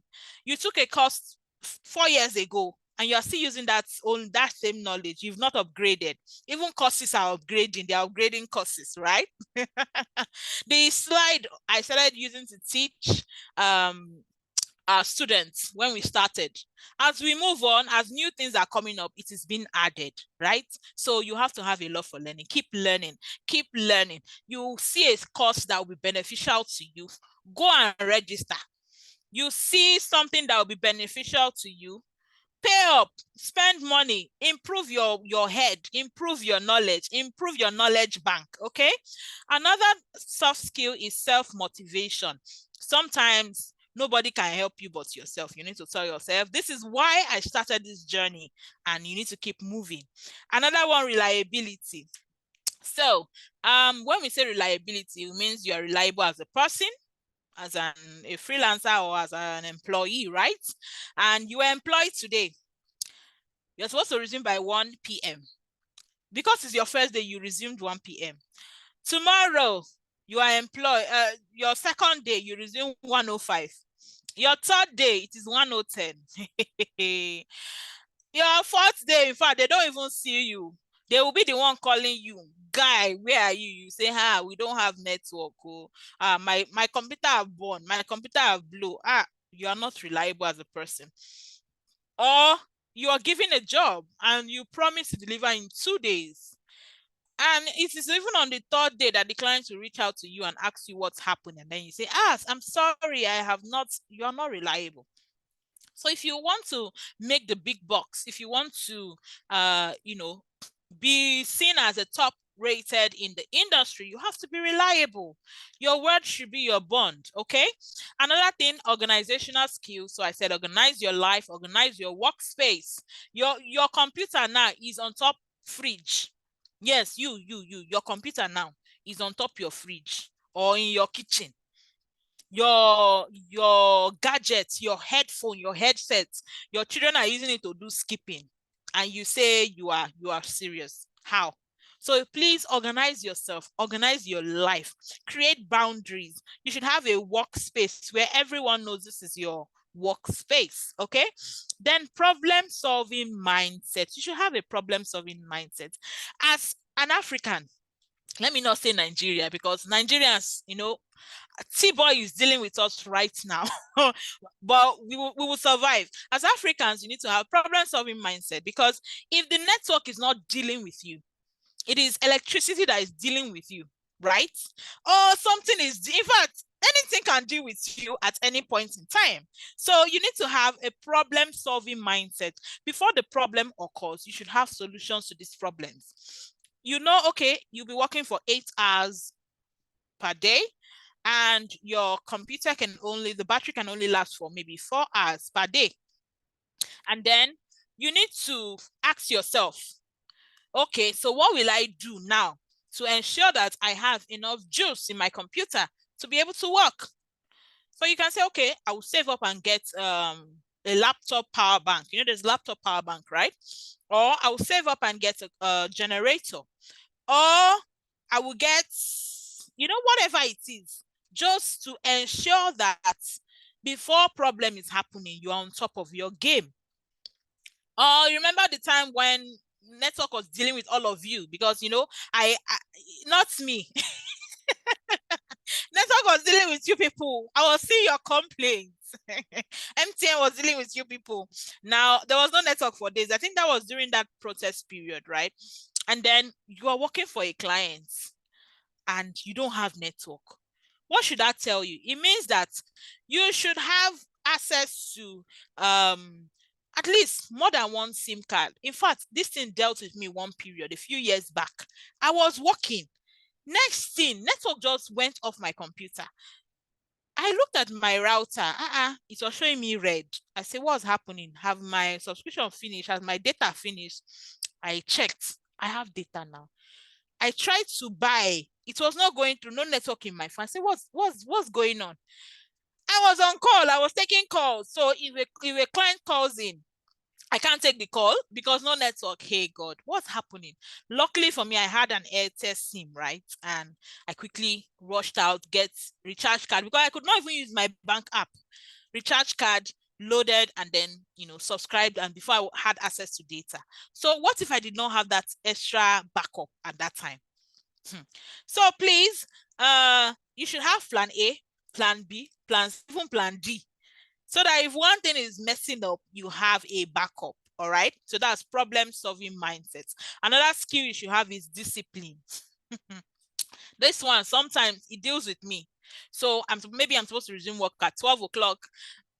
You took a course 4 years ago and you are still using that same knowledge. You've not upgraded. Even courses are upgrading. They're upgrading courses, right? The slide I started using to teach our students when we started. As we move on, as new things are coming up, it is being added, right? So you have to have a love for learning. Keep learning. Keep learning. You see a course that will be beneficial to you, go and register. You see something that will be beneficial to you, pay up, spend money, improve your head, improve your knowledge bank. Okay. Another soft skill is self-motivation. Sometimes nobody can help you but yourself. You need to tell yourself, this is why I started this journey, and you need to keep moving. Another one, reliability. So when we say reliability, it means you are reliable as a person, as a freelancer, or as an employee, right? And you are employed today. You're supposed to resume by 1 p.m. Because it's your first day, you resumed 1 p.m. Tomorrow, you are employed. Your second day, you resume 1:05. Your third day, it is 1:10. Your fourth day, in fact, they don't even see you. They will be the one calling you. Guy, where are you? You say, we don't have network. Oh, my computer have born. My computer have blew. You are not reliable as a person. Or you are given a job and you promise to deliver in 2 days. And it is even on the third day that the client will reach out to you and ask you what's happened. And then you say, I'm sorry, you are not reliable. So if you want to make the big bucks, if you want to, be seen as a top rated in the industry, you have to be reliable. Your word should be your bond. Okay. Another thing, organizational skills. So I said, organize your life, organize your workspace. Your computer now is on top fridge. Yes, your computer now is on top your fridge or in your kitchen. Your gadgets, your headphone, your headset, your children are using it to do skipping, and you say you are serious. How? So please organize yourself, organize your life, create boundaries. You should have a workspace where everyone knows this is your workspace. Okay. Then problem solving mindset. You should have a problem solving mindset. As an African, let me not say Nigeria, because Nigerians, T-boy is dealing with us right now, but we will survive. As Africans, you need to have problem-solving mindset, because if the network is not dealing with you, it is electricity that is dealing with you, right? Or something is, in fact, anything can deal with you at any point in time. So you need to have a problem-solving mindset. Before the problem occurs, you should have solutions to these problems. Okay, you'll be working for 8 hours per day, and your computer the battery can only last for maybe 4 hours per day. And then you need to ask yourself, okay, so what will I do now to ensure that I have enough juice in my computer to be able to work? So you can say, okay, I will save up and get a laptop power bank. There's laptop power bank, right? Or I will save up and get a generator. Or I will get, whatever it is, just to ensure that before problem is happening, you are on top of your game. Remember the time when network was dealing with all of you, because I not me. Network was dealing with you people. I was seeing your complaints. MTN was dealing with you people. Now, there was no network for days. I think that was during that protest period, right? And then you are working for a client and you don't have network. What should that tell you? It means that you should have access to at least more than one SIM card. In fact, this thing dealt with me one period, a few years back. I was working. Next thing, network just went off my computer. I looked at my router. It was showing me red. I said, what's happening? Have my subscription finished? Has my data finished? I checked. I have data now. I tried to buy. It was not going through. No network in my phone. I said, what's going on? I was on call. I was taking calls. So if a client calls in, I can't take the call because no network. Hey God, what's happening? Luckily for me, I had an Airtel SIM, right? And I quickly rushed out, get recharge card, because I could not even use my bank app. Recharge card, loaded, and then subscribed, and before I had access to data. So what if I did not have that extra backup at that time? So please, you should have plan A, plan B, even plan D, so that if one thing is messing up, you have a backup. All right. So that's problem-solving mindset. Another skill you should have is discipline. This one, sometimes it deals with me. So maybe I'm supposed to resume work at 12 o'clock.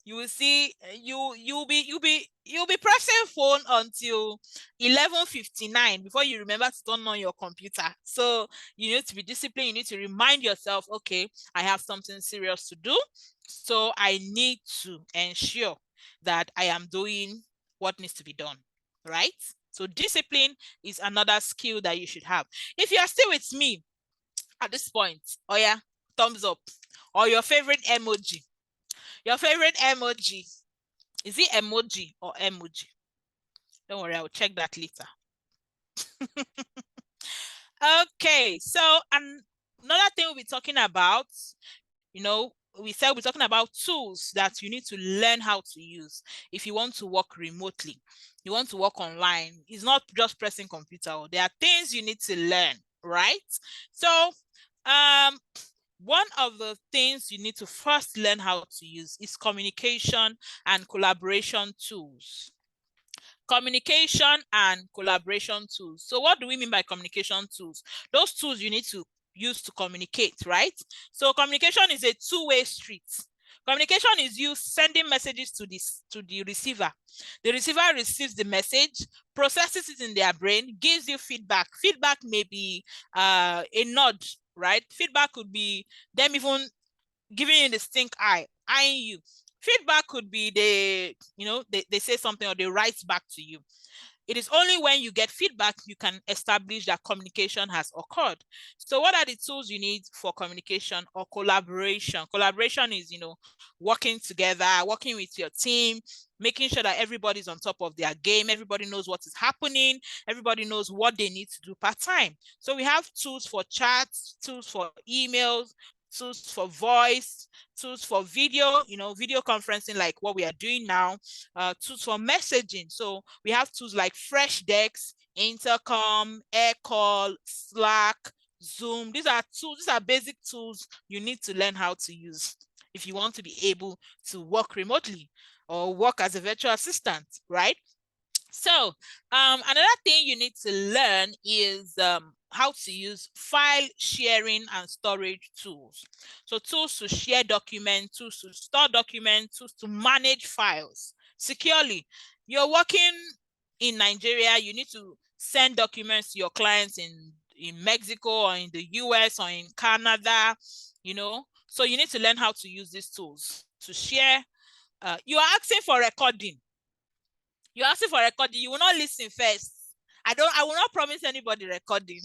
You will see, you'll be pressing phone until 11:59 before you remember to turn on your computer. So you need to be disciplined. You need to remind yourself, okay, I have something serious to do, so I need to ensure that I am doing what needs to be done, right? So discipline is another skill that you should have. If you are still with me at this point, oh yeah, thumbs up, or your favorite emoji. Your favorite emoji. Is it emoji or emoji? Don't worry, I'll check that later. Okay, so another thing we'll be talking about, we said we're talking about tools that you need to learn how to use if you want to work remotely, you want to work online. It's not just pressing computer. There are things you need to learn, right? So one of the things you need to first learn how to use is communication and collaboration tools. Communication and collaboration tools. So what do we mean by communication tools? Those tools you need to use to communicate, right? So communication is a two-way street. Communication is you sending messages to the receiver. The receiver receives the message, processes it in their brain, gives you feedback. Feedback may be a nod, right? Feedback could be them even giving you the stink eye, eyeing you. Feedback could be they say something or they write back to you. It is only when you get feedback you can establish that communication has occurred. So what are the tools you need for communication or collaboration? Collaboration is, working together, working with your team, making sure that everybody's on top of their game, everybody knows what is happening, everybody knows what they need to do part time. So we have tools for chats, tools for emails, tools for voice, tools for video, video conferencing like what we are doing now, tools for messaging. So we have tools like Fresh Decks, Intercom, Aircall, Slack, Zoom. These are tools, these are basic tools you need to learn how to use if you want to be able to work remotely or work as a virtual assistant, right? So another thing you need to learn is how to use file sharing and storage tools. So tools to share documents, tools to store documents, tools to manage files securely. You're working in Nigeria, you need to send documents to your clients in Mexico or in the US or in Canada, you know. So you need to learn how to use these tools to share. You are asking for recording. You're asking for recording. You will not listen first. I will not promise anybody recording.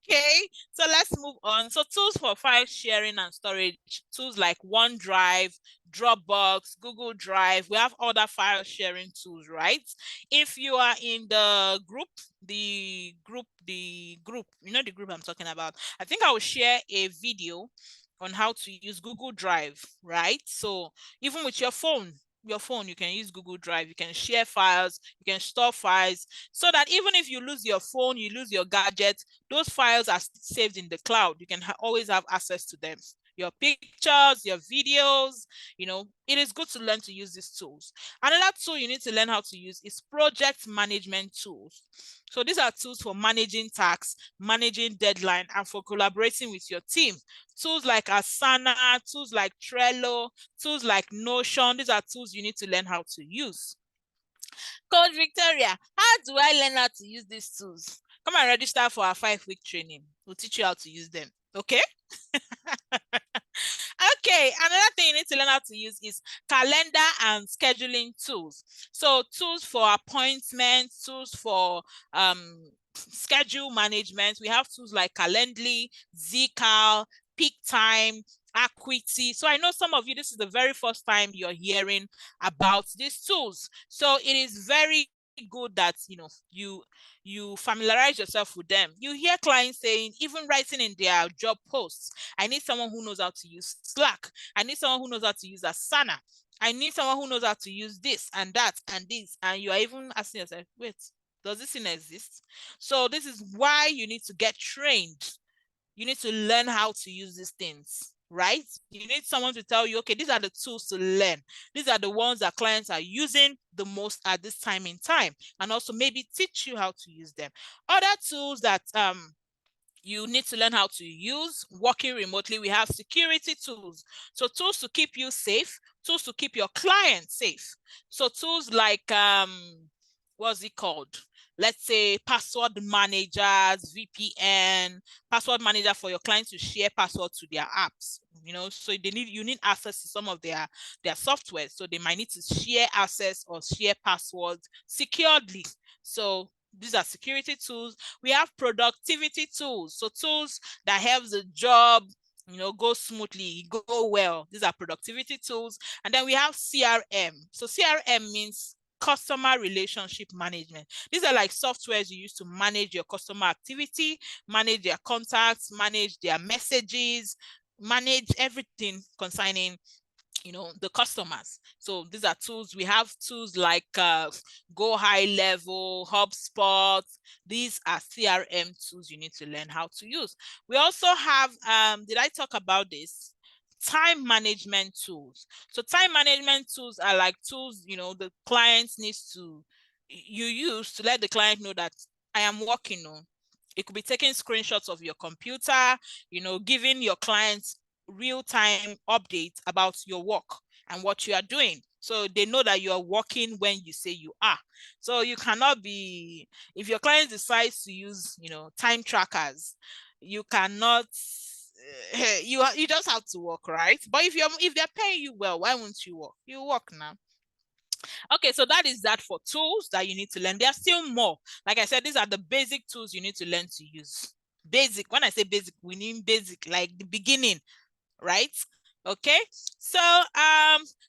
Okay, so let's move on. So tools for file sharing and storage, tools like OneDrive, Dropbox, Google Drive. We have other file sharing tools, right? If you are in the group, you know the group I'm talking about. I think I will share a video on how to use Google Drive, right? So even with your phone, you can use Google Drive, you can share files, you can store files, so that even if you lose your phone, you lose your gadget, those files are saved in the cloud. You can always have access to them. Your pictures, your videos, you know, it is good to learn to use these tools. Another tool you need to learn how to use is project management tools. So these are tools for managing tasks, managing deadline, and for collaborating with your team. Tools like Asana, tools like Trello, tools like Notion, these are tools you need to learn how to use. Coach Victoria, how do I learn how to use these tools? Come and register for our 5-week training. We'll teach you how to use them. Okay? Okay, another thing you need to learn how to use is calendar and scheduling tools. So tools for appointments, tools for schedule management. We have tools like Calendly, Zcal, Peak Time, Acuity. So I know some of you, this is the very first time you're hearing about these tools. So it is very good that you familiarize yourself with them. You hear clients saying, even writing in their job posts, I need someone who knows how to use Slack. I need someone who knows how to use Asana. I need someone who knows how to use this and that and this. And you are even asking yourself, wait, does this thing exist? So this is why you need to get trained. You need to learn how to use these things, right? You need someone to tell you, okay, these are the tools to learn. These are the ones that clients are using the most at this time in time, and also maybe teach you how to use them. Other tools that you need to learn how to use working remotely, we have security tools. So tools to keep you safe, tools to keep your clients safe. So tools like what's it called? Let's say password managers, VPN, password manager for your clients to share passwords to their apps. You know, so you need access to some of their software. So they might need to share access or share passwords securely. So these are security tools. We have productivity tools. So tools that help the job, go smoothly, go well. These are productivity tools. And then we have CRM. So CRM means customer relationship management. These are like softwares you use to manage your customer activity, manage their contacts, manage their messages, manage everything concerning the customers. So these are tools. We have tools like Go High Level, HubSpot. These are CRM tools you need to learn how to use. We also have did I talk about this? Time management tools. So time management tools are like tools the client needs to you use to let the client know that I am working on. It could be taking screenshots of your computer, giving your clients real-time updates about your work and what you are doing. So they know that you are working when you say you are. So you cannot be, if your client decides to use, time trackers, you cannot, you just have to work, right? But if they're paying you well, why won't you work? You work now. Okay, so that is that for tools that you need to learn. There are still more. Like I said, these are the basic tools you need to learn to use. Basic, when I say basic, we mean basic, like the beginning, right? Okay, so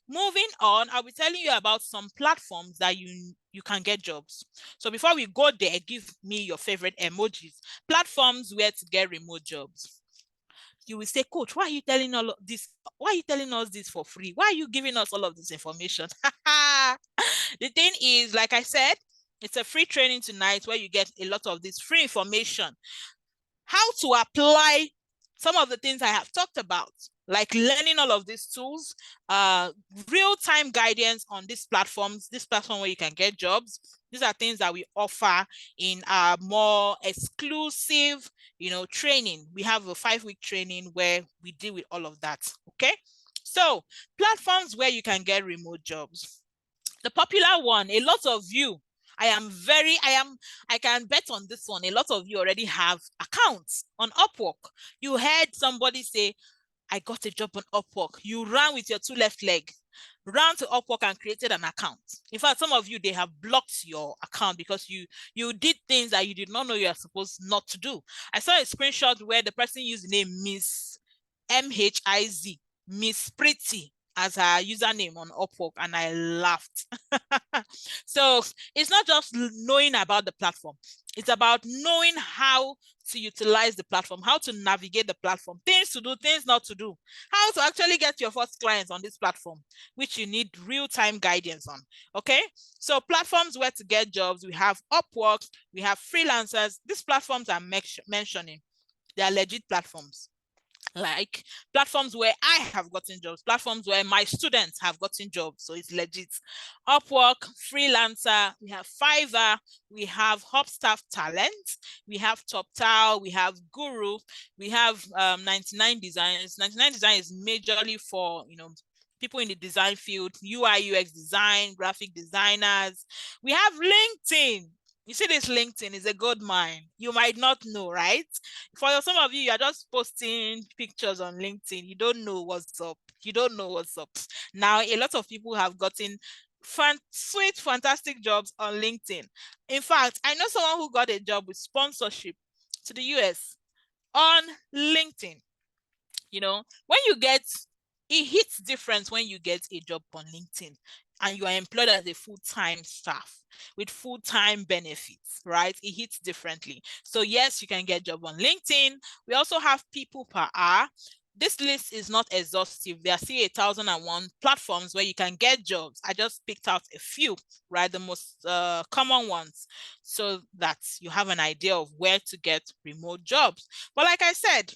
moving on, I'll be telling you about some platforms that you can get jobs. So before we go there, give me your favorite emojis. Platforms where to get remote jobs. You will say, Coach, why are you telling all of this? Why are you telling us this for free? Why are you giving us all of this information? The thing is, like I said, It's a free training tonight where you get a lot of this free information. How to apply some of the things I have talked about, like learning all of these tools, real-time guidance on these platforms, this platform where you can get jobs. These are things that we offer in our more exclusive, training. We have a 5-week training where we deal with all of that. Okay. So platforms where you can get remote jobs. The popular one, a lot of you, I can bet on this one. A lot of you already have accounts on Upwork. You heard somebody say, I got a job on Upwork. You ran with your 2 left leg, ran to Upwork and created an account. In fact, some of you, they have blocked your account because you did things that you did not know you are supposed not to do. I saw a screenshot where the person used the name Miss MHIZ, Miss Pretty, as her username on Upwork, and I laughed. So it's not just knowing about the platform. It's about knowing how to utilize the platform, how to navigate the platform, things to do, things not to do, how to actually get your first clients on this platform, which you need real-time guidance on. Okay, so platforms where to get jobs, we have Upwork, we have freelancers. These platforms I'm mentioning, they are legit platforms, like platforms where I have gotten jobs, platforms where my students have gotten jobs. So it's legit. Upwork, Freelancer, we have Fiverr, we have Hubstaff Talent, we have TopTal, we have Guru, we have 99 Designs. 99 Design is majorly for, people in the design field, UI, UX design, graphic designers. We have LinkedIn. You see, this LinkedIn is a good mine. You might not know, right? For some of you, you're just posting pictures on LinkedIn. You don't know what's up. You don't know what's up. Now, a lot of people have gotten sweet, fantastic jobs on LinkedIn. In fact, I know someone who got a job with sponsorship to the US on LinkedIn. When you get, it hits different when you get a job on LinkedIn and you are employed as a full-time staff with full-time benefits, right? It hits differently. So yes, you can get a job on LinkedIn. We also have people per hour. This list is not exhaustive. There are still 1,001 platforms where you can get jobs. I just picked out a few, right? The most common ones, so that you have an idea of where to get remote jobs. But like I said,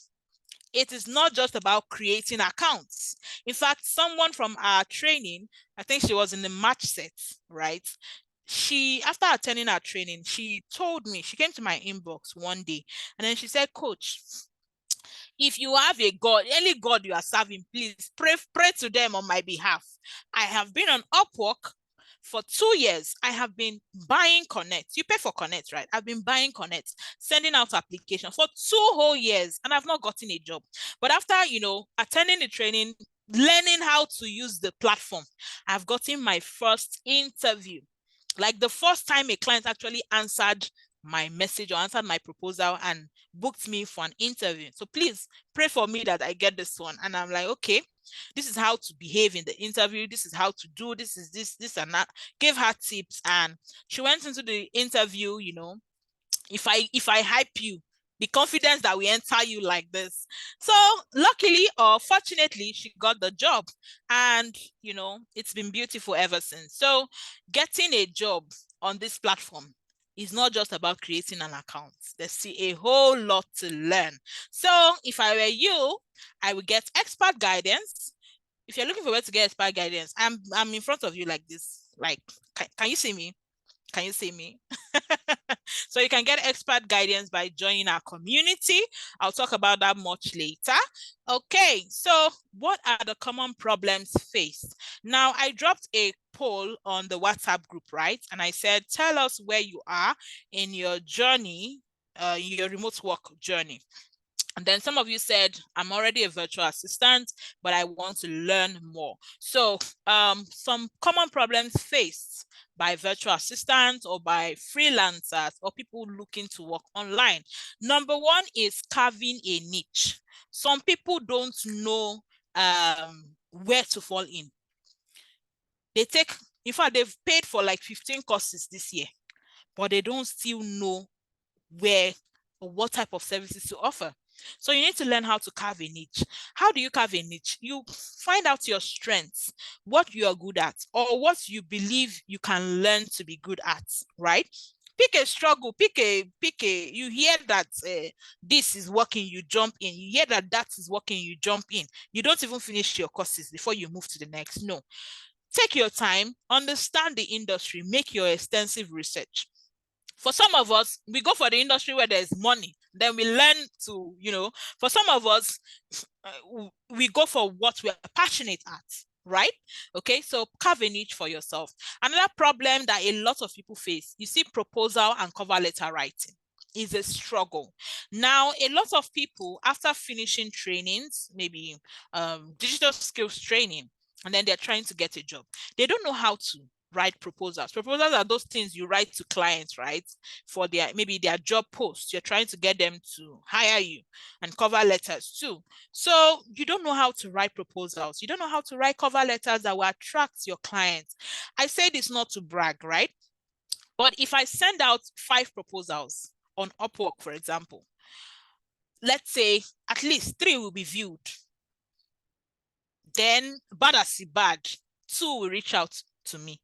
it is not just about creating accounts. In fact, someone from our training, I think she was in the match set, right? After attending our training, she told me, she came to my inbox one day, and then she said, Coach, if you have a God, any God you are serving, please pray to them on my behalf. I have been on Upwork for 2 years. I have been buying connects. You pay for connects, right? I've been buying connects, sending out applications for 2 whole years, and I've not gotten a job. But after, attending the training, learning how to use the platform, I've gotten my first interview. Like the first time a client actually answered my message or answered my proposal and booked me for an interview. So please pray for me that I get this one. And I'm like, okay, this is how to behave in the interview. This is how to do this, is this and that. Gave her tips, and she went into the interview, if I hype you, the confidence that we enter you like this. So luckily or fortunately, she got the job, and it's been beautiful ever since. So getting a job on this platform is not just about creating an account. There's still a whole lot to learn. So if I were you, I would get expert guidance. If you're looking for where to get expert guidance, I'm in front of you like this. Like, can you see me? Can you see me? So you can get expert guidance by joining our community. I'll talk about that much later. Okay, so what are the common problems faced? Now, I dropped a poll on the WhatsApp group, right? And I said, tell us where you are in your journey, your remote work journey. And then some of you said, I'm already a virtual assistant, but I want to learn more. So some common problems faced by virtual assistants or by freelancers or people looking to work online. Number one is carving a niche. Some people don't know where to fall in. In fact, they've paid for like 15 courses this year, but they don't still know where or what type of services to offer. So you need to learn how to carve a niche. How do you carve a niche? You find out your strengths, what you are good at, or what you believe you can learn to be good at, right? Pick a struggle, you hear that this is working, you jump in. You hear that that is working, you jump in. You don't even finish your courses before you move to the next. No. Take your time, understand the industry, make your extensive research. For some of us, we go for the industry where there's money. Then we learn to, for some of us, we go for what we're passionate at, right? Okay, so carve a niche for yourself. Another problem that a lot of people face, you see, proposal and cover letter writing is a struggle. Now, a lot of people, after finishing trainings, maybe digital skills training, and then they're trying to get a job, they don't know how to write proposals. Proposals are those things you write to clients, right? For maybe their job posts. You're trying to get them to hire you, and cover letters too. So you don't know how to write proposals. You don't know how to write cover letters that will attract your clients. I say this not to brag, right? But if I send out 5 proposals on Upwork, for example, let's say at least 3 will be viewed. Then bad as bad, 2 will reach out to me.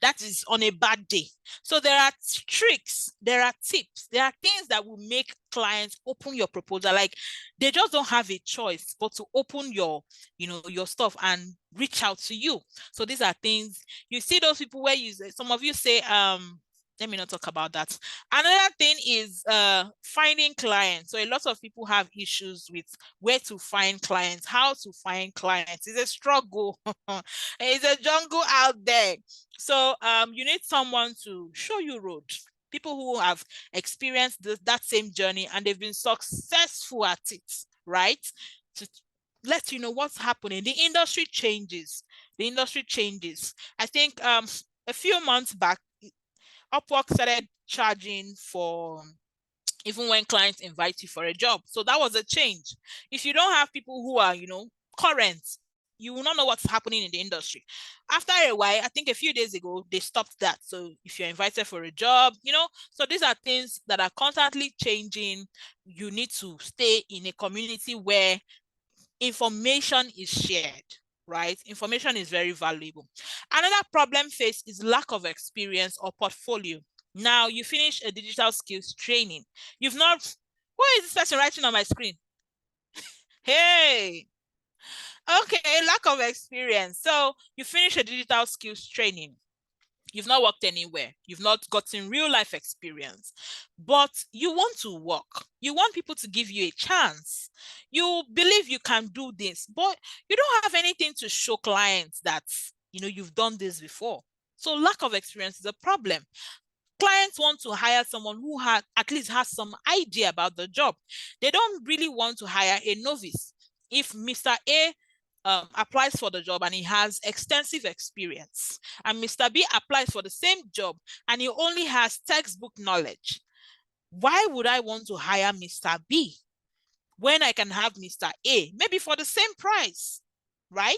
That is on a bad day. So there are tricks, there are tips, there are things that will make clients open your proposal. Like they just don't have a choice but to open your stuff and reach out to you. So these are things you see. Those people where some of you say, let me not talk about that. Another thing is finding clients. So a lot of people have issues with where to find clients, how to find clients. It's a struggle. It's a jungle out there. So you need someone to show you road. People who have experienced that same journey and they've been successful at it, right? To let you know what's happening. The industry changes. The industry changes. I think a few months back, Upwork started charging for even when clients invite you for a job. So that was a change. If you don't have people who are, current, you will not know what's happening in the industry. After a while, I think a few days ago, they stopped that. So if you're invited for a job, so these are things that are constantly changing. You need to stay in a community where information is shared, right? Information is very valuable. Another problem faced is lack of experience or portfolio. Now you finish a digital skills training. You've not, who is this person writing on my screen? Hey, okay, lack of experience. So you finish a digital skills training. You've not worked anywhere. You've not gotten real life experience, but you want to work. You want people to give you a chance. You believe you can do this, but you don't have anything to show clients that, you've done this before. So lack of experience is a problem. Clients want to hire someone who at least has some idea about the job. They don't really want to hire a novice. If Mr. A applies for the job and he has extensive experience, and Mr. B applies for the same job and he only has textbook knowledge, why would I want to hire Mr. B when I can have Mr. A, maybe for the same price, right?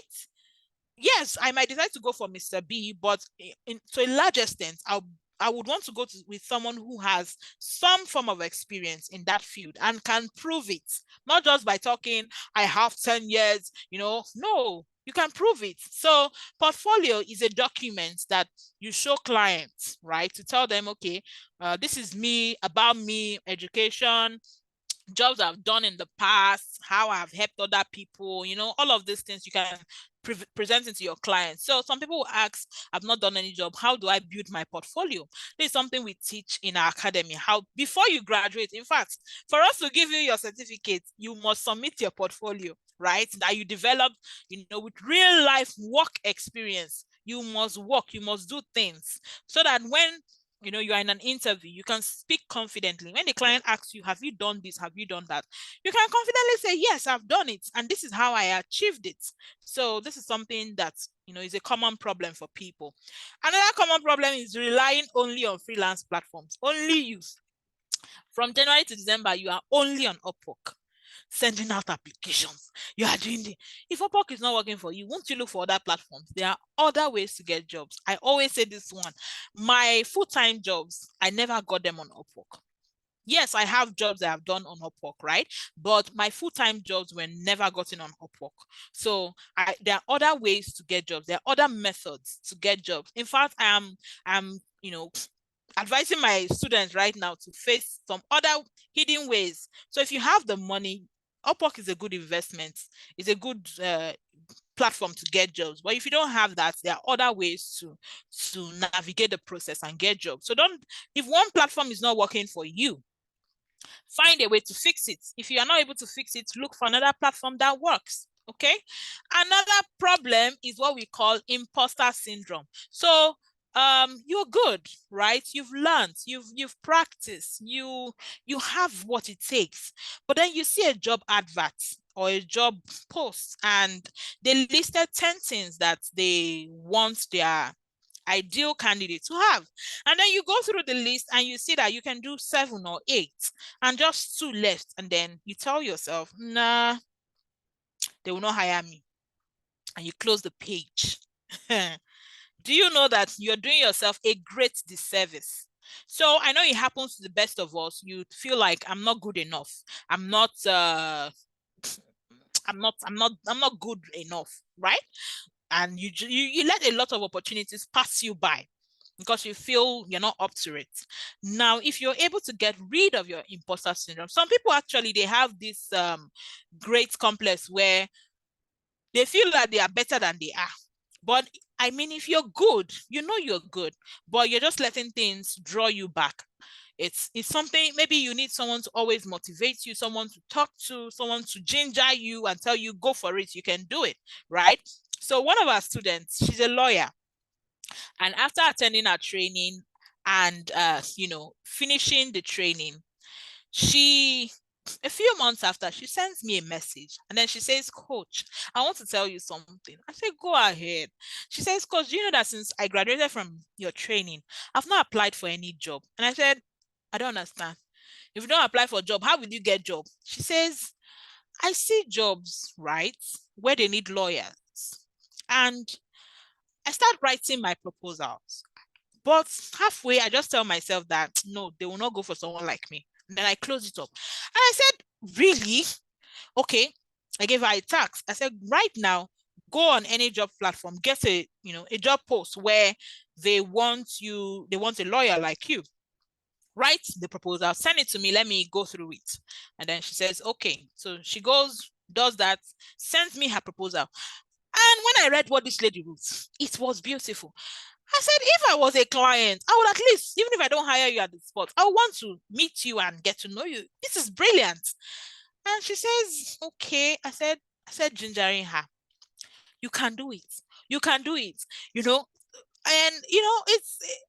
Yes, I might decide to go for Mr. B, but to a large extent, I would want to go with someone who has some form of experience in that field and can prove it, not just by talking, I have 10 years, no, you can prove it. So portfolio is a document that you show clients, right? To tell them, okay, this is me, about me, education, jobs I've done in the past, how I've helped other people, all of these things you can present it to your clients. So some people will ask, I've not done any job, how do I build my portfolio? This is something we teach in our academy. How, before you graduate, in fact, for us to give you your certificate, you must submit your portfolio, right? That you developed, with real life work experience. You must work, you must do things so that when you are in an interview, you can speak confidently. When the client asks you, have you done this? Have you done that? You can confidently say, yes, I've done it. And this is how I achieved it. So this is something that, is a common problem for people. Another common problem is relying only on freelance platforms. Only use. From January to December, you are only on Upwork, sending out applications. You are doing the. If Upwork is not working for you, won't you look for other platforms? There are other ways to get jobs. I always say this one. My full-time jobs, I never got them on Upwork. Yes, I have jobs that I've done on Upwork, right? But my full-time jobs were never gotten on Upwork. So there are other ways to get jobs. There are other methods to get jobs. In fact, I'm advising my students right now to face some other hidden ways. So if you have the money, Upwork is a good investment. It's a good platform to get jobs. But if you don't have that, there are other ways to navigate the process and get jobs. So don't, if one platform is not working for you, find a way to fix it. If you are not able to fix it, look for another platform that works. Okay. Another problem is what we call imposter syndrome. So you're good, right? You've learned, you've practiced, you have what it takes, but then you see a job advert or a job post and they listed 10 things that they want their ideal candidate to have. And then you go through the list and you see that you can do 7 or 8 and just 2 left. And then you tell yourself, nah, they will not hire me. And you close the page. Do you know that you're doing yourself a great disservice? So I know it happens to the best of us. You feel like I'm not good enough. I'm not I'm not good enough, right? And you let a lot of opportunities pass you by because you feel you're not up to it. Now, if you're able to get rid of your imposter syndrome, some people actually they have this great complex where they feel like they are better than they are. But I mean, if you're good, you know you're good, but you're just letting things draw you back. It's something, maybe you need someone to always motivate you, someone to talk to, someone to ginger you and tell you go for it, you can do it, right? So one of our students, she's a lawyer, and after attending our training and finishing the training, she a few months after, she sends me a message and then she says, Coach, I want to tell you something. I said, go ahead. She says, Coach, do you know that since I graduated from your training, I've not applied for any job? And I said, I don't understand. If you don't apply for a job, how will you get job? She says, I see jobs, right, where they need lawyers. And I start writing my proposals. But halfway, I just tell myself that no, they will not go for someone like me. And then I close it up. And I said, really? Okay. I gave her a task. I said, right now, go on any job platform, get a job post where they want a lawyer like you. Write the proposal, send it to me, let me go through it. And then she says, okay. So she goes, does that, sends me her proposal. And when I read what this lady wrote, it was beautiful. I said, if I was a client, I would at least, even if I don't hire you at the spot, I want to meet you and get to know you. This is brilliant. And she says, okay. I said, gingering her, you can do it. You can do it. You know, and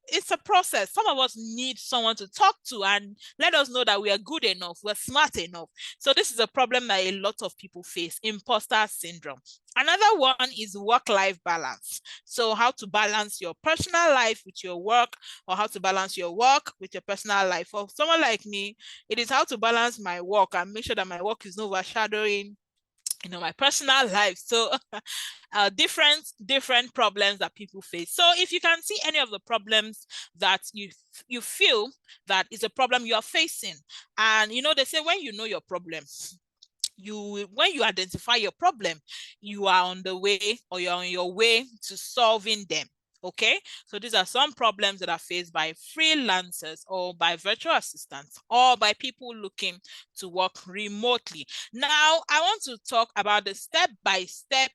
it's a process. Some of us need someone to talk to and let us know that we are good enough, we're smart enough. So this is a problem that a lot of people face: imposter syndrome. Another one is work-life balance. So how to balance your personal life with your work, or how to balance your work with your personal life. For someone like me, it is how to balance my work and make sure that my work is not overshadowing my personal life. So different problems that people face. So if you can see any of the problems that you feel that is a problem you are facing, and they say when you know your problem, when you identify your problem, you are on the way, or you're on your way to solving them. Okay, so these are some problems that are faced by freelancers or by virtual assistants or by people looking to work remotely. Now, I want to talk about the step-by-step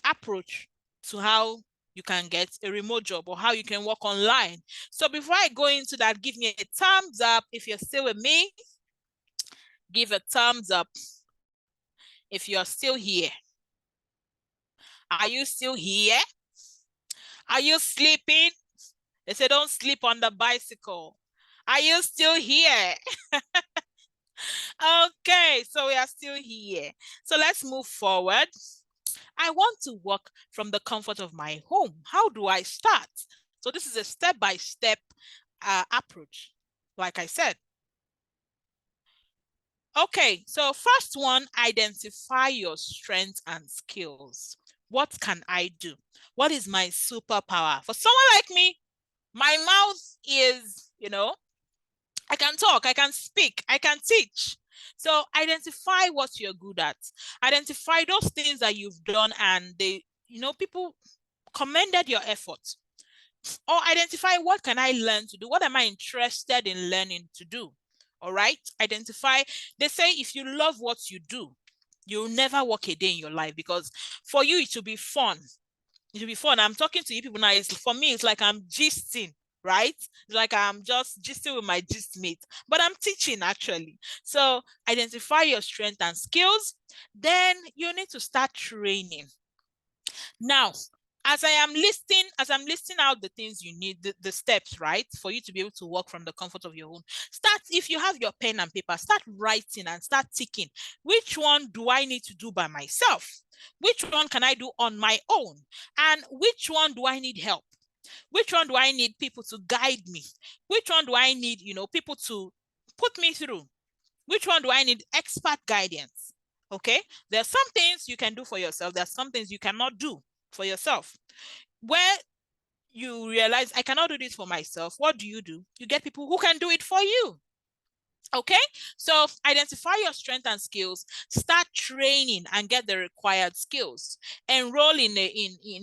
approach to how you can get a remote job or how you can work online. So before I go into that, give me a thumbs up if you're still with me. Give a thumbs up if you're still here. Are you still here? Are you sleeping? They say don't sleep on the bicycle. Are you still here? Okay, so we are still here. So let's move forward. I want to work from the comfort of my home. How do I start? So this is a step-by-step approach, like I said. Okay, so first one, identify your strengths and skills. What can I do? What is my superpower? For someone like me, my mouth is, I can talk, I can speak, I can teach. So identify what you're good at. Identify those things that you've done and people commended your effort. Or identify, what can I learn to do? What am I interested in learning to do? All right. Identify. They say if you love what you do, you'll never work a day in your life, because for you it will be fun. It will be fun. I'm talking to you people now. For me, it's like I'm gisting, right? It's like I'm just gisting with my gist mate, but I'm teaching actually. So identify your strengths and skills. Then you need to start training. Now, as I'm listing out the things you need, the steps, right, for you to be able to work from the comfort of your home. Start, if you have your pen and paper, start writing and start ticking. Which one do I need to do by myself? Which one can I do on my own? And which one do I need help? Which one do I need people to guide me? Which one do I need, people to put me through? Which one do I need expert guidance? Okay, there are some things you can do for yourself. There are some things you cannot do for yourself. Where you realize, I cannot do this for myself, what do? You get people who can do it for you. Okay, so identify your strengths and skills, start training and get the required skills. Enroll in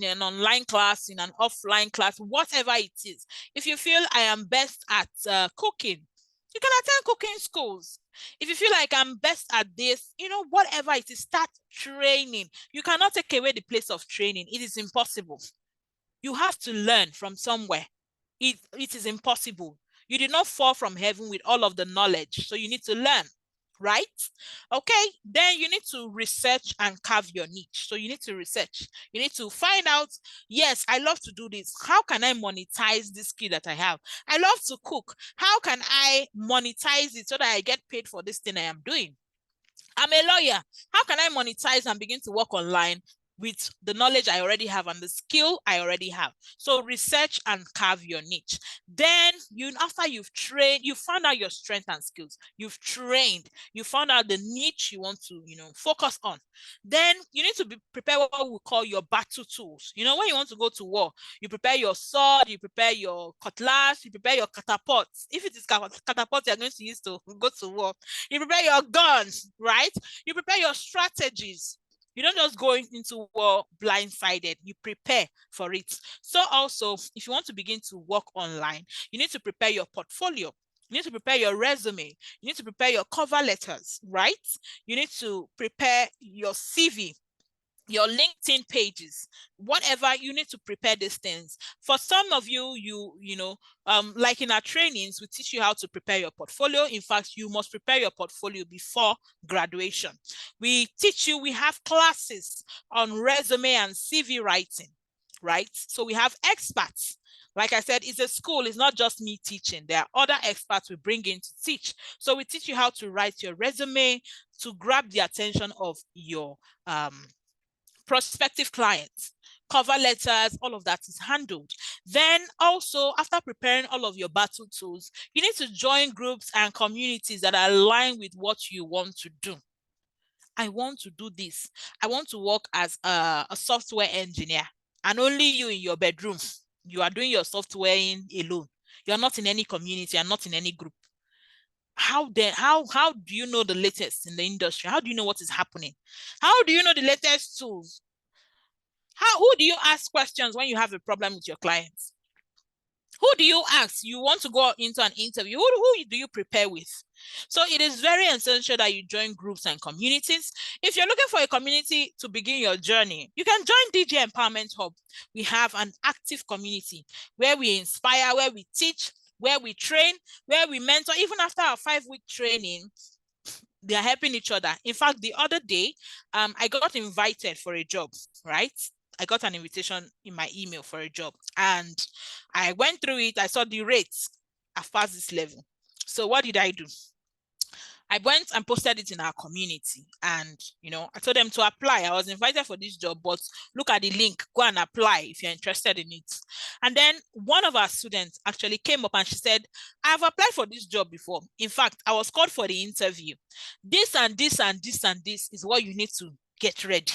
an online class, in an offline class, whatever it is. If you feel I am best at cooking, you can attend cooking schools. If you feel like I'm best at this, whatever it is, start training. You cannot take away the place of training. It is impossible. You have to learn from somewhere. It is impossible. You did not fall from heaven with all of the knowledge, so you need to learn, right? Okay, then you need to research and carve your niche. So you need to research. You need to find out, yes, I love to do this. How can I monetize this skill that I have? I love to cook. How can I monetize it so that I get paid for this thing I am doing? I'm a lawyer. How can I monetize and begin to work online with the knowledge I already have and the skill I already have? So research and carve your niche. Then after you've trained, you found out your strengths and skills. You've trained, you found out the niche you want to, focus on. Then you need to prepare what we call your battle tools. When you want to go to war, you prepare your sword, you prepare your cutlass, you prepare your catapult. If it is catapult you're going to use to go to war, you prepare your guns, right? You prepare your strategies. You don't just go into war blindsided. You prepare for it. So also, if you want to begin to work online, you need to prepare your portfolio. You need to prepare your resume. You need to prepare your cover letters, right? You need to prepare your CV, your LinkedIn pages, whatever. You need to prepare these things. For some of you, like in our trainings, we teach you how to prepare your portfolio. In fact, you must prepare your portfolio before graduation. We have classes on resume and CV writing, right? So we have experts. Like I said, it's a school. It's not just me teaching. There are other experts we bring in to teach. So we teach you how to write your resume to grab the attention of your prospective clients. Cover letters, all of that is handled. Then also, after preparing all of your battle tools, you need to join groups and communities that are aligned with what you want to do. I want to do this. I want to work as a software engineer, and only you in your bedroom, you are doing your software alone. You're not in any community, you're not in any group. How do you know the latest in the industry? How do you know what is happening? How do you know the latest tools? Who do you ask questions when you have a problem with your clients? Who do you ask? You want to go into an interview, who do you prepare with? So it is very essential that you join groups and communities. If you're looking for a community to begin your journey, you can join DJ Empowerment Hub. We have an active community where we inspire, where we teach, where we train, where we mentor. Even after our 5-week training, they are helping each other. In fact, the other day, I got invited for a job, right? I got an invitation in my email for a job, and I went through it. I saw the rates have passed this level. So what did I do? I went and posted it in our community, and I told them to apply. I was invited for this job, but look at the link, go and apply if you're interested in it. And then one of our students actually came up and she said, I've applied for this job before. In fact, I was called for the interview. This and this and this and this is what you need to get ready.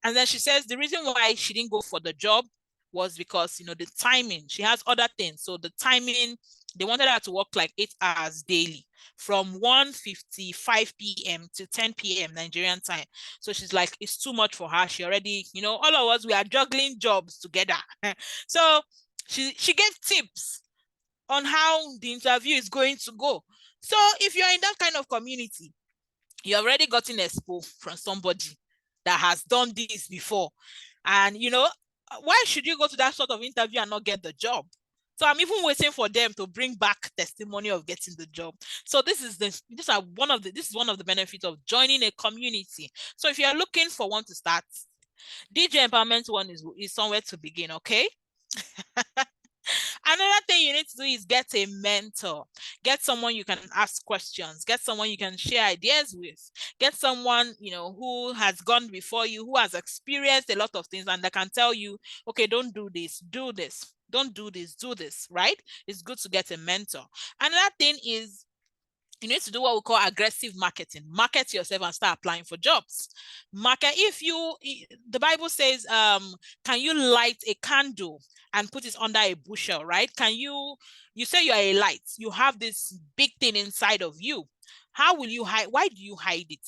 And then she says the reason why she didn't go for the job was because, the timing, she has other things. So the timing They wanted her to work like 8 hours daily from 1:55 p.m. to 10 p.m. Nigerian time. So she's like, it's too much for her. She already, all of us, we are juggling jobs together. So she gave tips on how the interview is going to go. So if you're in that kind of community, you already gotten expo from somebody that has done this before. And, why should you go to that sort of interview and not get the job? So I'm even waiting for them to bring back testimony of getting the job. So this is one of the benefits of joining a community. So if you're looking for one to start, DJ Empowerment One is somewhere to begin, okay? Another thing you need to do is get a mentor. Get someone you can ask questions. Get someone you can share ideas with. Get someone, who has gone before you, who has experienced a lot of things, and that can tell you, okay, don't do this, do this. Don't do this, do this, right? It's good to get a mentor. Another thing is you need to do what we call aggressive marketing. Market yourself and start applying for jobs. The Bible says, can you light a candle and put it under a bushel, right? You say you're a light, you have this big thing inside of you. How will you hide? Why do you hide it?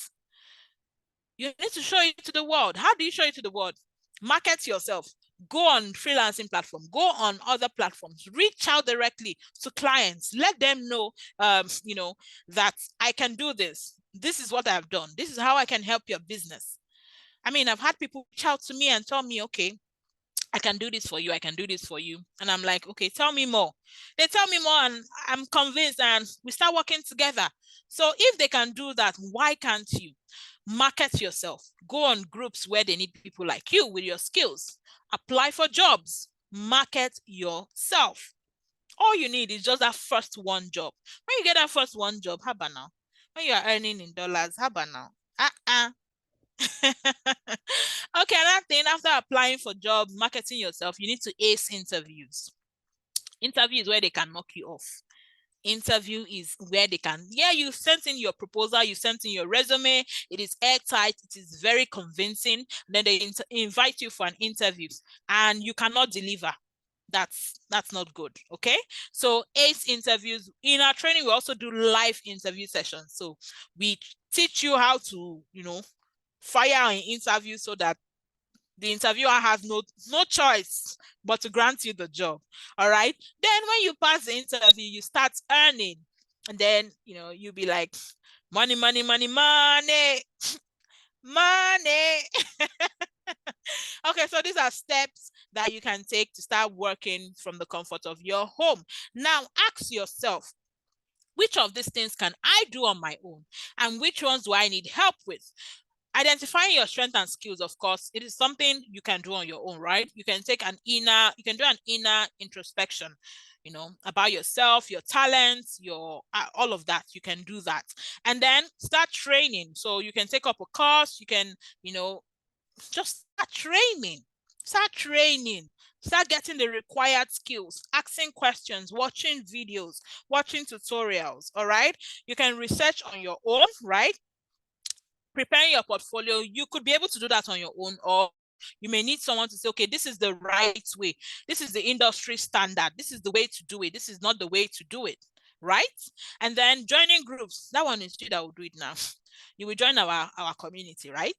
You need to show it to the world. How do you show it to the world? Market yourself. Go on freelancing platform, go on other platforms, reach out directly to clients, let them know, that I can do this. This is what I've done. This is how I can help your business. I mean, I've had people reach out to me and tell me, okay, I can do this for you. I can do this for you. And I'm like, okay, tell me more. They tell me more and I'm convinced and we start working together. So if they can do that, why can't you? Market yourself. Go on groups where they need people like you with your skills. Apply for jobs. Market yourself. All you need is just that first one job. When you get that first one job, how about now? When you are earning in dollars, how about now? Okay, another thing, after applying for jobs, marketing yourself, you need to ace interviews. Interview is where they can knock you off. Interview is where they can, you sent in your proposal, you sent in your resume, it is airtight, it is very convincing, then they invite you for an interview and you cannot deliver. That's not good. Okay, so ace interviews. In our training, we also do live interview sessions, so we teach you how to fire an interview so that the interviewer has no choice but to grant you the job. All right. Then when you pass the interview, you start earning. And then, you'll be like, money, money, money, money, money. Okay, so these are steps that you can take to start working from the comfort of your home. Now, ask yourself, which of these things can I do on my own? And which ones do I need help with? Identifying your strengths and skills, of course, it is something you can do on your own, right? You can do an inner introspection, about yourself, your talents, all of that. You can do that. And then start training. So you can take up a course, you can, just start training. Start getting the required skills, asking questions, watching videos, watching tutorials, all right? You can research on your own, right? Preparing your portfolio, you could be able to do that on your own, or you may need someone to say, okay, this is the right way. This is the industry standard. This is the way to do it. This is not the way to do it, right? And then joining groups. That one is you that will do it now. You will join our community, right?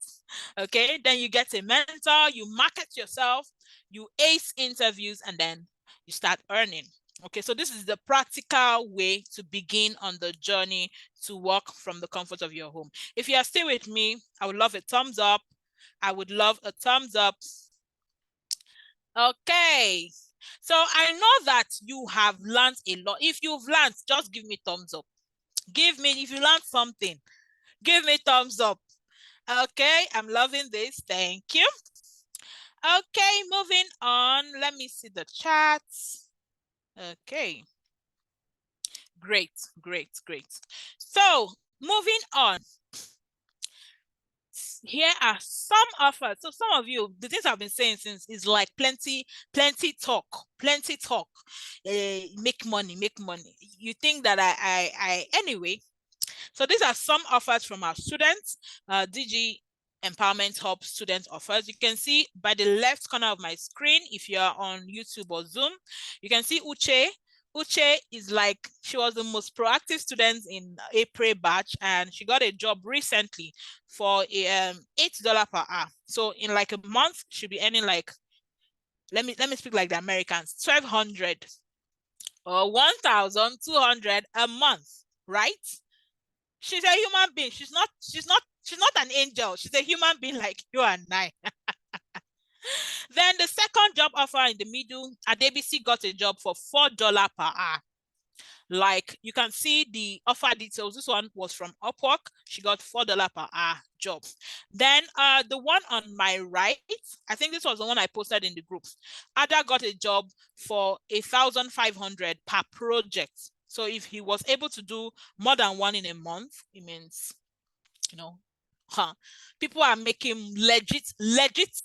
Okay, then you get a mentor, you market yourself, you ace interviews, and then you start earning. Okay, so this is the practical way to begin on the journey to work from the comfort of your home. If you are still with me, I would love a thumbs up. I would love a thumbs up. Okay, so I know that you have learned a lot. If you've learned, just give me thumbs up. If you learned something, give me thumbs up. Okay, I'm loving this. Thank you. Okay, moving on. Let me see the chat. Okay. Great. So moving on. Here are some offers. So some of you, the things I've been saying since is like plenty talk. Make money. You think that anyway. So these are some offers from our students. DG Empowerment Hub student offers. You can see by the left corner of my screen, if you're on YouTube or Zoom, you can see Uche, Uche is like, she was the most proactive student in April batch, and she got a job recently for $8 per hour. So in like a month, she'll be earning like, let me speak like the Americans, 1,200 or 1,200 a month, right? She's a human being. She's not an angel. She's a human being like you and I. Then the second job offer in the middle, Adebisi got a job for $4 per hour. Like you can see the offer details. This one was from Upwork. She got $4 per hour job. Then the one on my right, I think this was the one I posted in the group. Ada got a job for 1,500 per project. So if he was able to do more than one in a month, it means, people are making legitimate.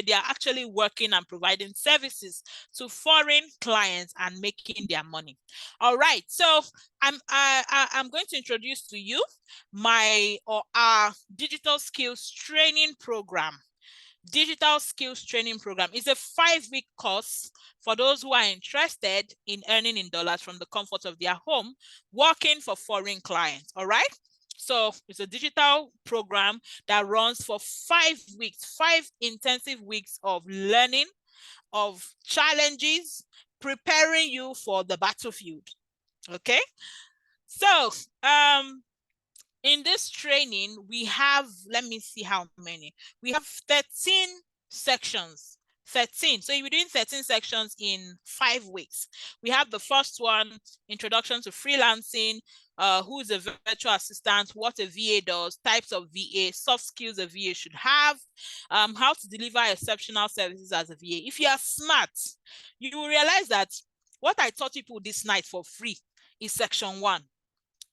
They are actually working and providing services to foreign clients and making their money. All right, so I'm going to introduce to you our digital skills training program. Digital skills training program is a 5-week course for those who are interested in earning in dollars from the comfort of their home, working for foreign clients. All right. So it's a digital program that runs for 5 weeks, 5 intensive weeks of learning, of challenges, preparing you for the battlefield. Okay. So in this training, we have, let me see how many. We have 13 sections. 13. So you're doing 13 sections in 5 weeks. We have the first one, introduction to freelancing, who is a virtual assistant, what a VA does, types of VA, soft skills a VA should have, how to deliver exceptional services as a VA. If you are smart, you will realize that what I taught people this night for free is section 1.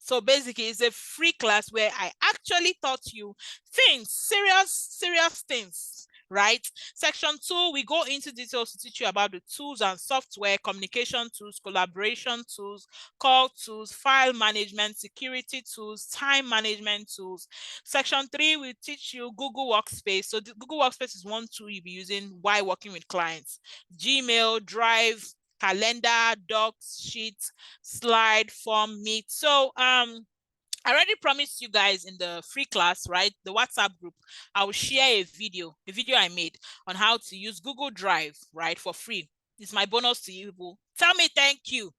So basically, it's a free class where I actually taught you things, serious things, right? Section 2, we go into details to teach you about the tools and software, communication tools, collaboration tools, call tools, file management, security tools, time management tools. Section 3, we teach you Google Workspace. So the Google Workspace is one tool you'll be using while working with clients. Gmail, Drive, calendar, docs, sheets, slide, form, meet. So I already promised you guys in the free class, right? The WhatsApp group, I will share a video I made on how to use Google Drive, right, for free. It's my bonus to you people. Tell me thank you.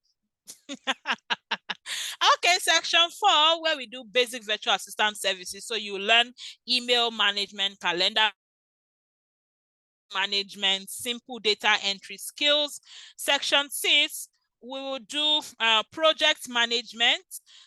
Okay, section 4, where we do basic virtual assistant services. So you learn email management, calendar management, simple data entry skills. Section 6, we will do project management.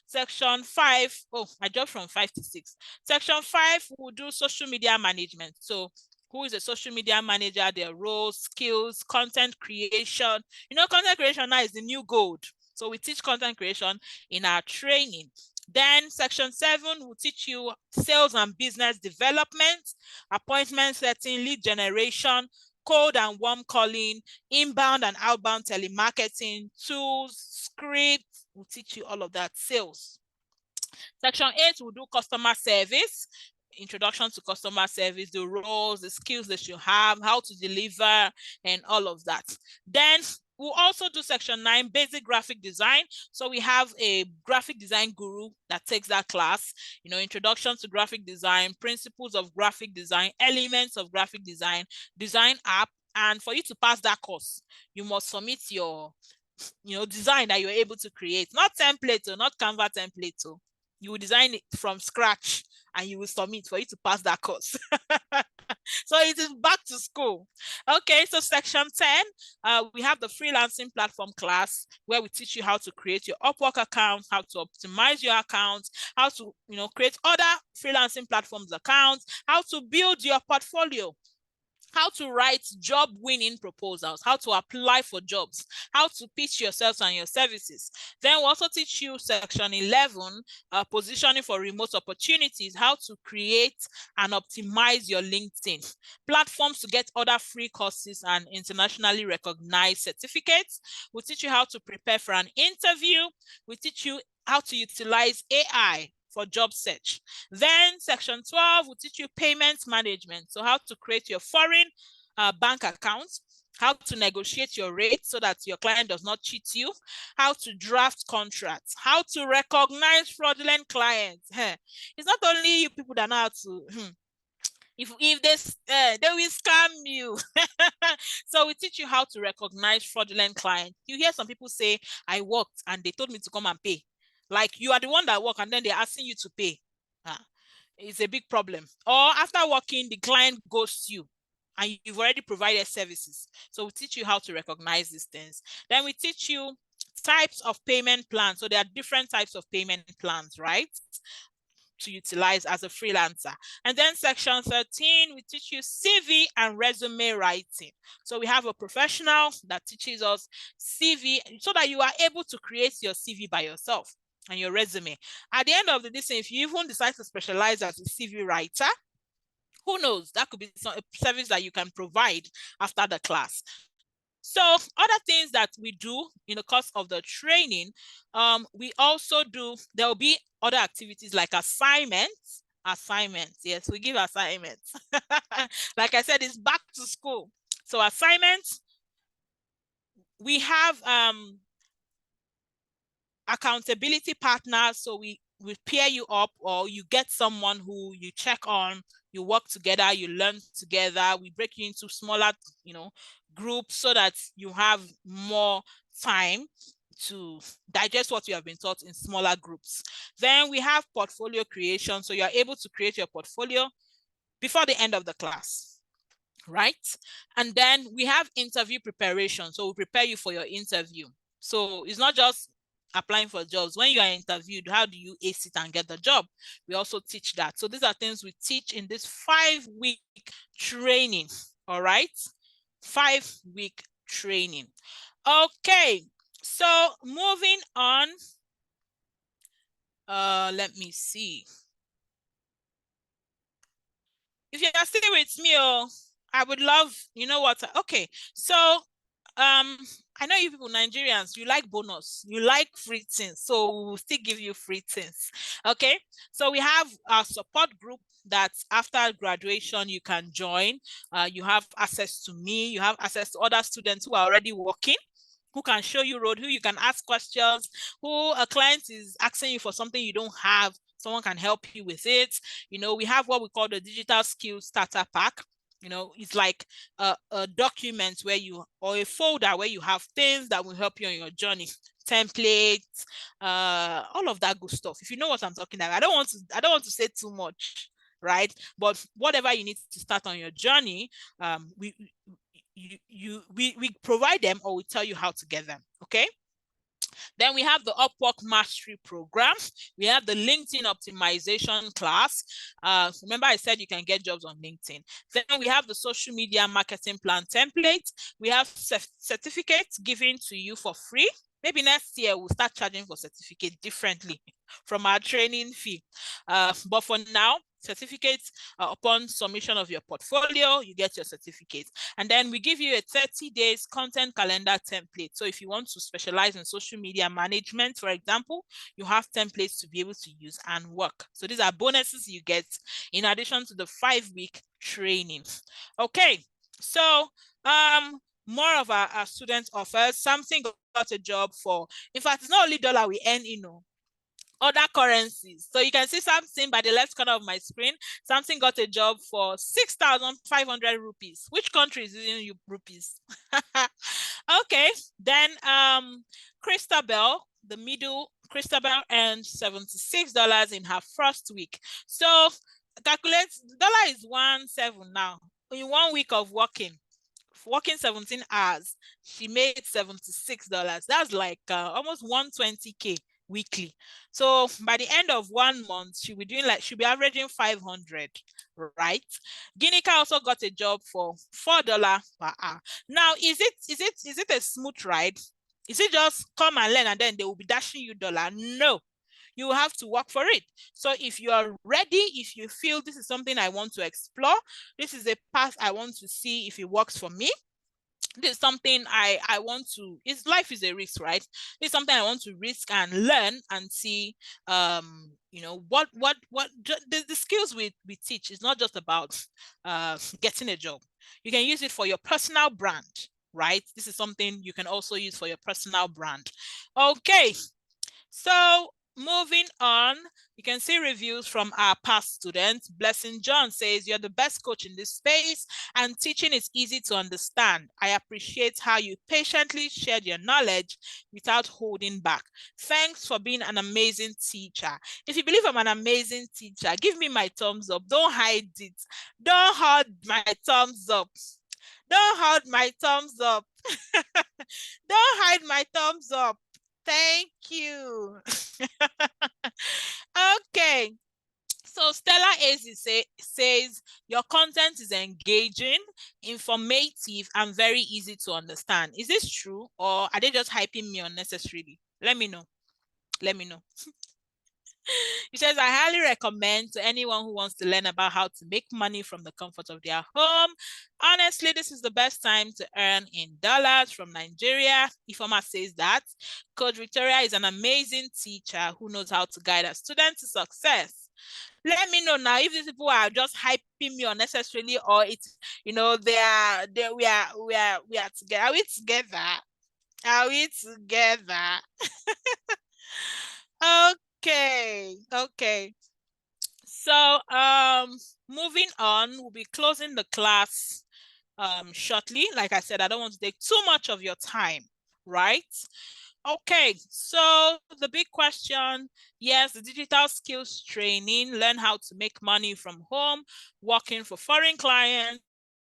Section 5, oh, I jumped from 5 to 6. Section 5, we'll do social media management. So who is a social media manager, their roles, skills, content creation. Content creation now is the new gold. So we teach content creation in our training. Then section 7 will teach you sales and business development, appointment setting, lead generation, cold and warm calling, inbound and outbound telemarketing, tools, scripts. We'll teach you all of that. Sales. Section 8 will do customer service, introduction to customer service, the roles, the skills that you have, how to deliver, and all of that. Then we'll also do section 9, basic graphic design. So we have a graphic design guru that takes that class, introduction to graphic design, principles of graphic design, elements of graphic design, design app. And for you to pass that course, you must submit your design that you're able to create, not template or not Canva template. You will design it from scratch and you will submit for you to pass that course. So it is back to school. Okay, so section 10, we have the freelancing platform class where we teach you how to create your Upwork account, how to optimize your account, how to create other freelancing platforms accounts, how to build your portfolio, how to write job-winning proposals, how to apply for jobs, how to pitch yourself and your services. Then we'll also teach you section 11, positioning for remote opportunities, how to create and optimize your LinkedIn, platforms to get other free courses and internationally recognized certificates. We'll teach you how to prepare for an interview. We'll teach you how to utilize AI for job search. Then section 12 will teach you payments management. So how to create your foreign bank accounts, how to negotiate your rate so that your client does not cheat you, how to draft contracts, how to recognize fraudulent clients. It's not only you people that know how to, if they will scam you. So we teach you how to recognize fraudulent clients. You hear some people say, I worked and they told me to come and pay. Like you are the one that work and then they're asking you to pay. It's a big problem. Or after working, the client ghosts you and you've already provided services. So we teach you how to recognize these things. Then we teach you types of payment plans. So there are different types of payment plans, right, to utilize as a freelancer. And then section 13, we teach you CV and resume writing. So we have a professional that teaches us CV so that you are able to create your CV by yourself and your resume. At the end of the day, if you even decide to specialize as a CV writer, who knows, that could be a service that you can provide after the class. So other things that we do in the course of the training, we also do, there will be other activities like assignments. Yes, we give assignments. Like I said, it's back to school. So assignments, we have accountability partners. So we pair you up, or you get someone who you check on, you work together, you learn together. We break you into smaller, groups so that you have more time to digest what you have been taught in smaller groups. Then we have portfolio creation. So you're able to create your portfolio before the end of the class, right? And then we have interview preparation. So we prepare you for your interview. So it's not just applying for jobs. When you are interviewed, how do you ace it and get the job? We also teach that. So these are things we teach in this 5-week training. All right, 5-week training. Okay, so moving on. Let me see. If you are still with me, I would love, you know what? Okay, so I know you people Nigerians, you like bonus, you like free things, so we'll still give you free things. Okay, so we have our support group that after graduation you can join. You have access to me, you have access to other students who are already working, who can show you road, who you can ask questions, who a client is asking you for something you don't have, someone can help you with it. We have what we call the digital skills starter pack. It's like a document where or a folder where you have things that will help you on your journey, templates, all of that good stuff. If you know what I'm talking about, I don't want to say too much, right? But whatever you need to start on your journey, we provide them, or we tell you how to get them. Okay. Then we have the Upwork Mastery Program. We have the LinkedIn Optimization class. Remember I said you can get jobs on LinkedIn. Then we have the Social Media Marketing Plan template. We have certificates given to you for free. Maybe next year we'll start charging for certificate differently from our training fee. But for now, certificates upon submission of your portfolio, you get your certificate. And then we give you a 30 days content calendar template. So if you want to specialize in social media management, for example, you have templates to be able to use and work. So these are bonuses you get in addition to the 5-week training. Okay, so more of our students offers. Something got a job for, in fact, it's not only dollar we earn, other currencies. So you can see something by the left corner of my screen. Something got a job for 6,500 rupees. Which country is using rupees? Okay, then Christabel, the middle, Christabel earned $76 in her first week. So calculate, dollar is 1.7 now. In 1 week of working 17 hours, she made $76. That's like almost 120K weekly. So by the end of 1 month, she'll be averaging 500, right? Ginika also got a job for $4 per hour. Now, is it a smooth ride? Is it just come and learn and then they will be dashing you dollar? No. You have to work for it. So if you are ready, if you feel this is something I want to explore, this is a path I want to see if it works for me, this is something I want to, life is a risk, right? This is something I want to risk and learn and see, what the skills we teach is not just about getting a job. You can use it for your personal brand. right? This is something you can also use for your personal brand. Okay, so moving on, you can see reviews from our past students. Blessing John says, you're the best coach in this space and teaching is easy to understand. I appreciate how you patiently shared your knowledge without holding back. Thanks for being an amazing teacher. If you believe I'm an amazing teacher, give me my thumbs up. Don't hide it. Don't hide my thumbs up. Don't hide my thumbs up. Don't hide my thumbs up. Thank you. Okay. So Stella Azy says, your content is engaging, informative, and very easy to understand. Is this true, or are they just hyping me unnecessarily? Let me know. Let me know. He says, I highly recommend to anyone who wants to learn about how to make money from the comfort of their home. Honestly, this is the best time to earn in dollars from Nigeria. Ifoma says that. Coach Victoria is an amazing teacher who knows how to guide a student to success. Let me know now if these people are just hyping me unnecessarily, or it's, we are together. Are we together? Are we together? Okay. So moving on, we'll be closing the class shortly. Like I said, I don't want to take too much of your time, right? Okay, so the big question, yes, the digital skills training, learn how to make money from home, working for foreign clients.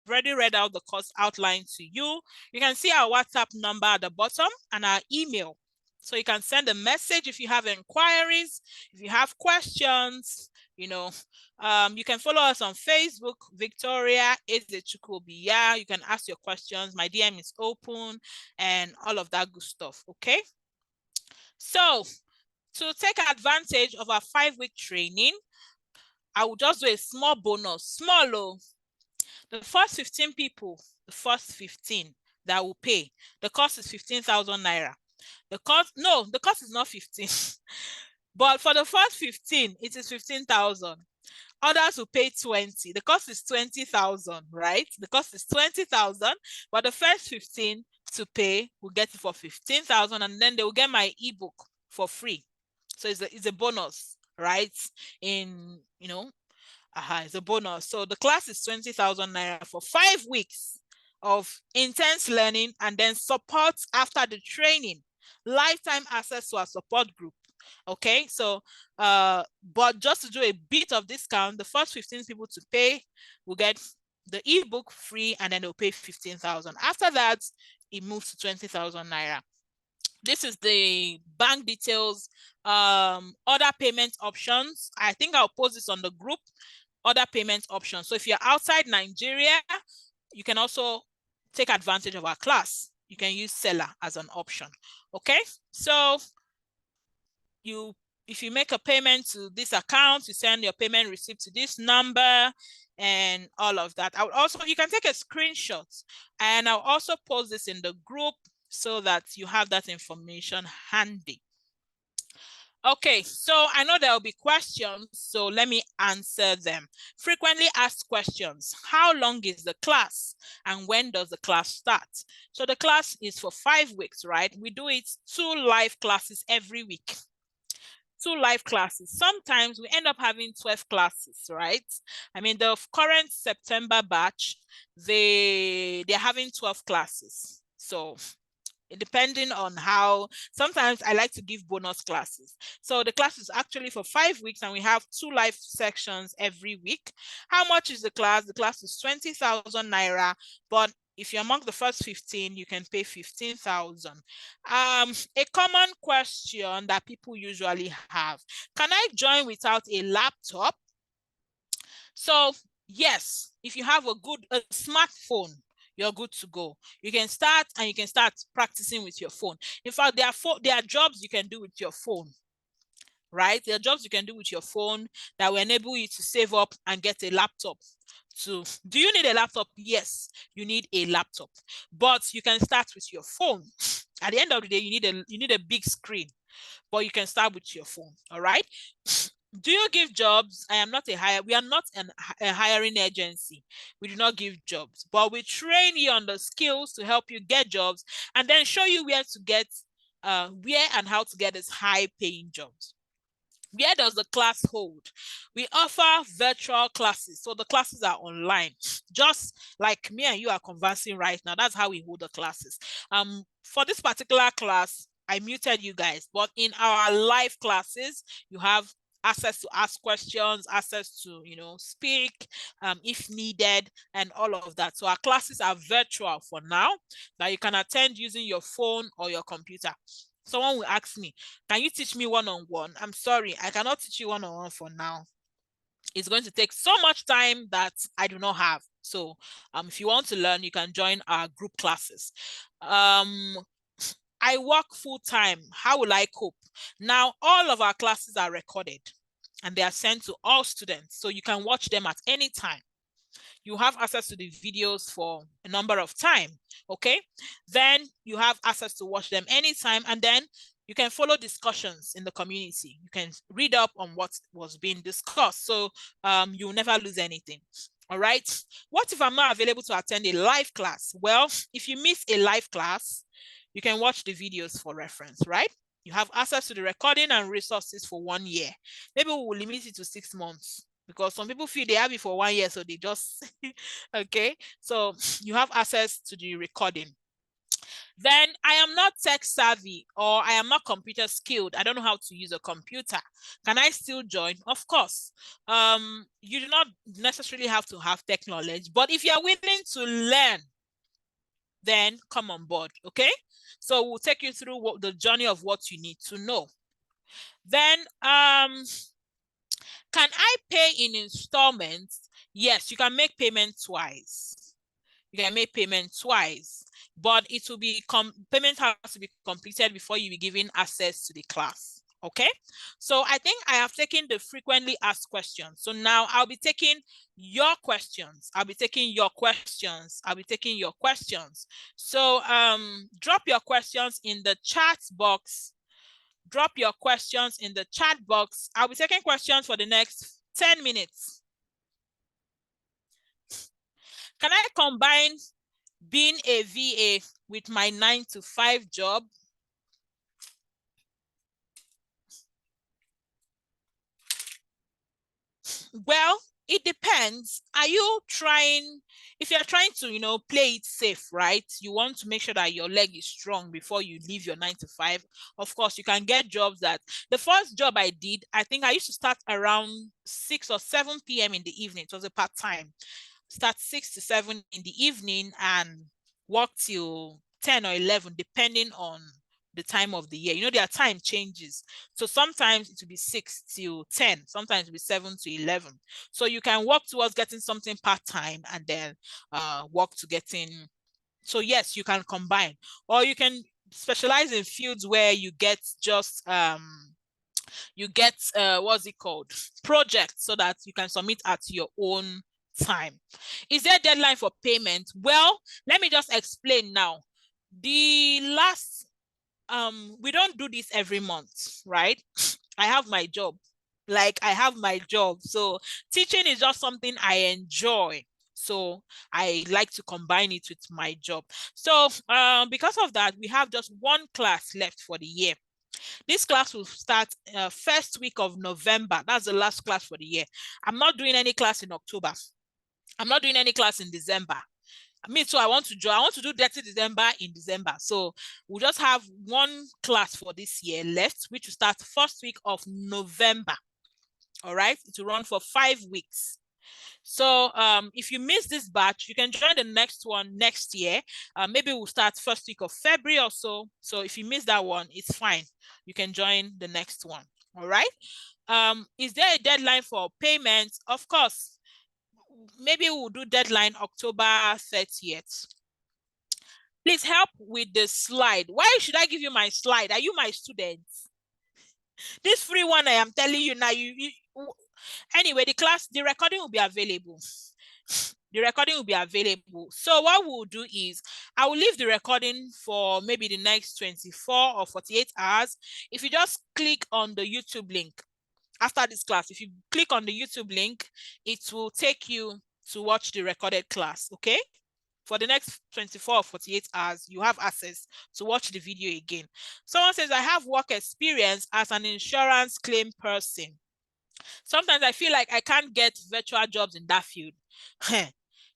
Already read out the course outline to you. You can see our WhatsApp number at the bottom and our email. So you can send a message if you have inquiries, if you have questions, you can follow us on Facebook, Victoria Ezechukwubiya. You can ask your questions. My DM is open and all of that good stuff, okay? So to take advantage of our 5-week training, I will just do a small bonus, small. The first 15 people, the first 15 that will pay, the cost is 15,000 naira. The cost is not 15. But for the first 15, it is 15,000. Others will pay 20. The cost is 20,000, right? The cost is 20,000, but the first 15 to pay will get it for 15,000, and then they will get my ebook for free. So it's a bonus, right? It's a bonus. So the class is 20,000 naira for 5 weeks of intense learning and then support after the training. Lifetime access to our support group. Okay, so but just to do a bit of discount, the first 15 people to pay will get the ebook free, and then they'll pay 15,000. After that, it moves to 20,000 naira. This is the bank details, other payment options. I think I'll post this on the group, other payment options. So if you're outside Nigeria, you can also take advantage of our class. You can use Seller as an option. Okay, so if you make a payment to this account, you send your payment receipt to this number and all of that. You can take a screenshot, and I'll also post this in the group so that you have that information handy. Okay, so I know there will be questions, so let me answer them. Frequently asked questions. How long is the class and when does the class start? So the class is for 5 weeks, right? We do it 2 live classes every week. 2 live classes. Sometimes we end up having 12 classes, right? I mean, the current September batch, they're having 12 classes. So depending on how, sometimes I like to give bonus classes. So the class is actually for 5 weeks and we have 2 live sections every week. How much is the class? The class is 20,000 naira, but if you're among the first 15, you can pay 15,000. A common question that people usually have, can I join without a laptop? So yes, if you have a smartphone, you're good to go. You can start practicing with your phone. In fact, there are jobs you can do with your phone, right? There are jobs you can do with your phone that will enable you to save up and get a laptop. So do you need a laptop? Yes, you need a laptop, but you can start with your phone. At the end of the day, you need a big screen, but you can start with your phone. All right. Do you give jobs? I am not a hire. We are not a hiring agency. We do not give jobs, but we train you on the skills to help you get jobs, and then show you where to get, where and how to get these high-paying jobs. Where does the class hold? We offer virtual classes. So the classes are online, just like me and you are conversing right now. That's how we hold the classes. For this particular class, I muted you guys, but in our live classes, you have access to ask questions, access to, speak if needed, and all of that. So our classes are virtual for now, that you can attend using your phone or your computer. Someone will ask me, can you teach me one-on-one? I'm sorry, I cannot teach you one-on-one for now. It's going to take so much time that I do not have. So if you want to learn, you can join our group classes. I work full-time. How will I cope? Now, all of our classes are recorded and they are sent to all students. So you can watch them at any time. You have access to the videos for a number of time, okay? Then you have access to watch them anytime, and then you can follow discussions in the community. You can read up on what was being discussed, so you'll never lose anything. All right. What if I'm not available to attend a live class? Well, if you miss a live class, you can watch the videos for reference, right? You have access to the recording and resources for 1 year. Maybe we will limit it to 6 months, because some people feel they have it for 1 year, so they just okay. So you have access to the recording. Then I am not tech savvy, or I am not computer skilled. I don't know how to use a computer. Can I still join? Of course. You do not necessarily have to have tech knowledge, but if you're willing to learn, then come on board, okay? So we'll take you through the journey of what you need to know. Then can I pay in installments? Yes, you can make payment twice. You can make payment twice, but it will be payment has to be completed before you be given access to the class. Okay, so I think I have taken the frequently asked questions. So now I'll be taking your questions. I'll be taking your questions. I'll be taking your questions. So drop your questions in the chat box. Drop your questions in the chat box. I'll be taking questions for the next 10 minutes. Can I combine being a VA with my 9-to-5 job? Well, it depends. Are you trying, if you're trying to, play it safe, right? You want to make sure that your leg is strong before you leave your 9-to-5. Of course, you can get jobs that, the first job I did, I think I used to start around 6 or 7 p.m. in the evening. It was a part-time. Start 6 to 7 in the evening and work till 10 or 11, depending on the time of the year. Their time changes. So sometimes it will be 6 till 10, sometimes it will be 7 to 11. So you can work towards getting something part-time and then work to getting. So yes, you can combine, or you can specialize in fields where you get just what's it called, projects, so that you can submit at your own time. Is there a deadline for payment? Well, let me just explain now. The last we don't do this every month, right? I have my job. I have my job. So teaching is just something I enjoy. So I like to combine it with my job. So because of that, we have just one class left for the year. This class will start first week of November. That's the last class for the year. I'm not doing any class in October. I'm not doing any class in December. Me too, I want to join. I want to do Dirty December in December. So we'll just have one class for this year left, which will start first week of November. All right, it will run for 5 weeks. So if you miss this batch, you can join the next one next year. Maybe we'll start first week of February or so. So if you miss that one, it's fine. You can join the next one. All right. Is there a deadline for payment? Of course. Maybe we'll do deadline October 30th. Please help with the slide. Why should I give you my slide? Are you my students? This free one I am telling you now. Anyway, the recording will be available. The recording will be available. So what we'll do is I will leave the recording for maybe the next 24 or 48 hours. If you just click on the YouTube link, after this class, if you click on the YouTube link, it will take you to watch the recorded class, okay? For the next 24 or 48 hours, you have access to watch the video again. Someone says, I have work experience as an insurance claim person. Sometimes I feel like I can't get virtual jobs in that field.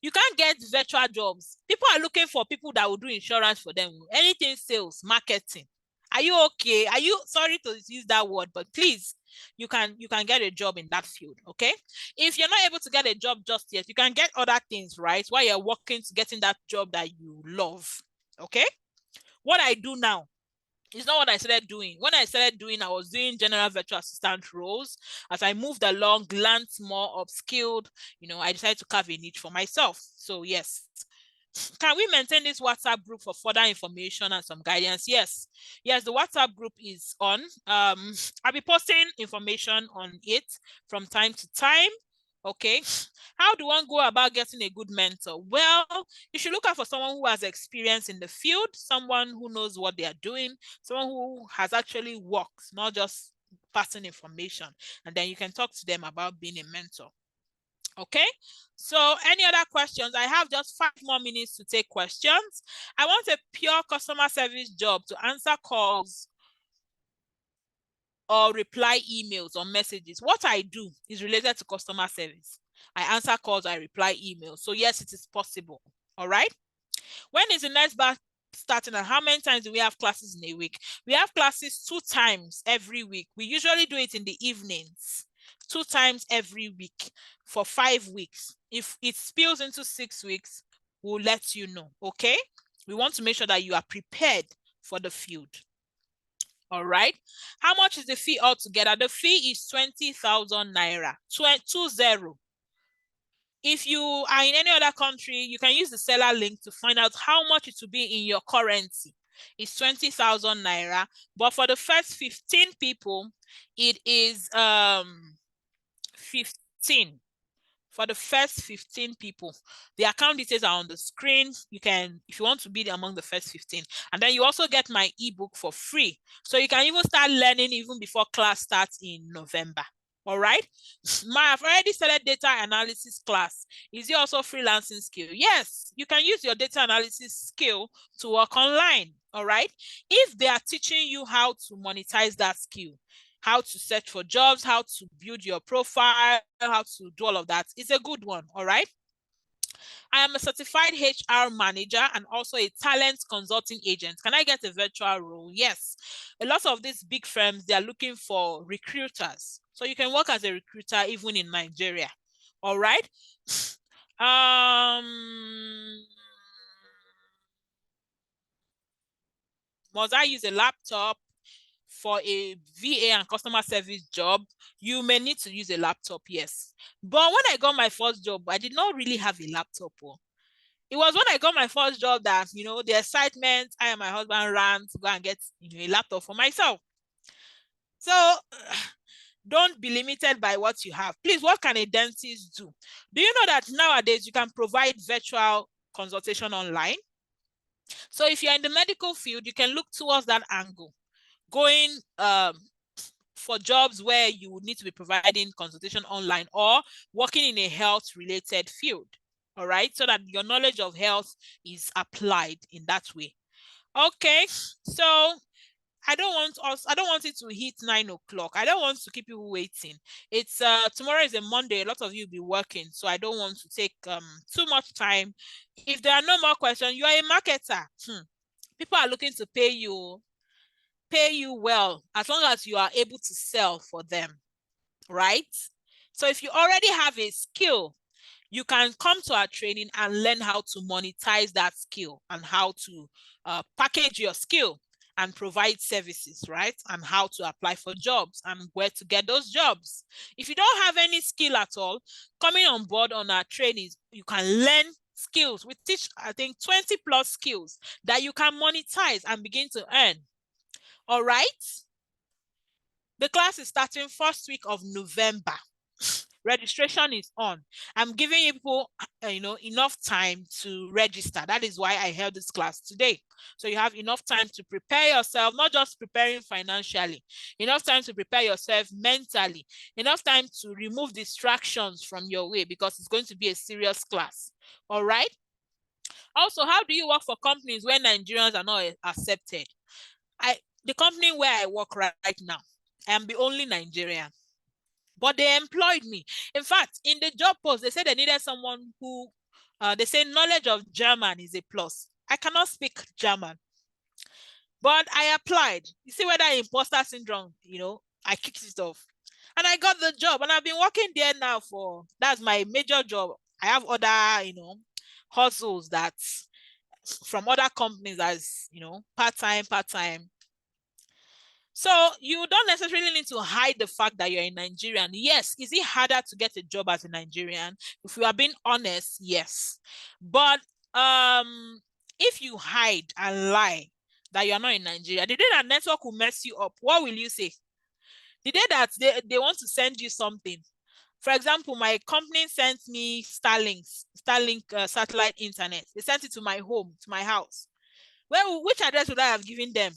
You can't get virtual jobs. People are looking for people that will do insurance for them. Anything sales, marketing. Are you okay? Are you, sorry to use that word, but please, you can get a job in that field, okay? If you're not able to get a job just yet, you can get other things, right? While you're working to getting that job that you love, okay? What I do now, it's not what I started doing. When I started doing, I was doing general virtual assistant roles. As I moved along, learned more, upskilled, I decided to carve a niche for myself. So yes. Can we maintain this WhatsApp group for further information and some guidance? Yes. Yes, the WhatsApp group is on. I'll be posting information on it from time to time. Okay. How do one go about getting a good mentor? Well, you should look out for someone who has experience in the field, someone who knows what they are doing, someone who has actually worked, not just passing information. And then you can talk to them about being a mentor. Okay, so any other questions? I have just 5 more minutes to take questions. I want a pure customer service job to answer calls or reply emails or messages. What I do is related to customer service. I answer calls, I reply emails. So yes, it is possible. All right. When is the next batch starting and how many times do we have classes in a week? We have classes 2 times every week. We usually do it in the evenings, 2 times every week for 5 weeks. If it spills into 6 weeks, we'll let you know, okay? We want to make sure that you are prepared for the field. All right. How much is the fee altogether? The fee is 20,000 naira, 20. If you are in any other country, you can use the seller link to find out how much it will be in your currency. It's 20,000 naira. But for the first 15 people, it is 15. For the first 15 people, the account details are on the screen. You can, if you want to be among the first 15. And then you also get my ebook for free. So you can even start learning even before class starts in November. All right. I've already started data analysis class. Is it also freelancing skill? Yes, you can use your data analysis skill to work online. All right. If they are teaching you how to monetize that skill, how to search for jobs, how to build your profile, how to do all of that, it's a good one. All right. I am a certified HR manager and also a talent consulting agent. Can I get a virtual role? Yes. A lot of these big firms, they are looking for recruiters. So you can work as a recruiter even in Nigeria. All right. Must I use a laptop? For a VA and customer service job, you may need to use a laptop, yes. But when I got my first job, I did not really have a laptop. It was when I got my first job that, the excitement, I and my husband ran to go and get a laptop for myself. So don't be limited by what you have. Please, what can a dentist do? Do you know that nowadays you can provide virtual consultation online? So if you're in the medical field, you can look towards that angle. Going for jobs where you would need to be providing consultation online or working in a health-related field, all right? So that your knowledge of health is applied in that way. Okay, so I don't want it to hit 9 o'clock. I don't want to keep people waiting. It's tomorrow is a Monday. A lot of you will be working, so I don't want to take too much time. If there are no more questions, you are a marketer. People are looking to pay you well as long as you are able to sell for them, right? So if you already have a skill, you can come to our training and learn how to monetize that skill and how to package your skill and provide services, right? And how to apply for jobs and where to get those jobs. If you don't have any skill at all, coming on board on our trainings, you can learn skills. We teach, I think, 20 plus skills that you can monetize and begin to earn. All right. The class is starting first week of November. Registration is on. I'm giving people, enough time to register. That is why I held this class today. So you have enough time to prepare yourself, not just preparing financially, enough time to prepare yourself mentally, enough time to remove distractions from your way, because it's going to be a serious class. All right. Also, how do you work for companies where Nigerians are not accepted? The company where I work right now, I am the only Nigerian, but they employed me. In fact, in the job post, they said they needed someone who, they say knowledge of German is a plus. I cannot speak German, but I applied. You see whether imposter syndrome, I kicked it off. And I got the job, and I've been working there now that's my major job. I have other, hustles that from other companies as, part-time. So you don't necessarily need to hide the fact that you're a Nigerian. Yes, is it harder to get a job as a Nigerian? If you are being honest, yes. But if you hide and lie that you're not in Nigeria, the day that network will mess you up, what will you say? The day that they want to send you something. For example, my company sent me Starlink satellite internet. They sent it to my home, to my house. Well, which address would I have given them?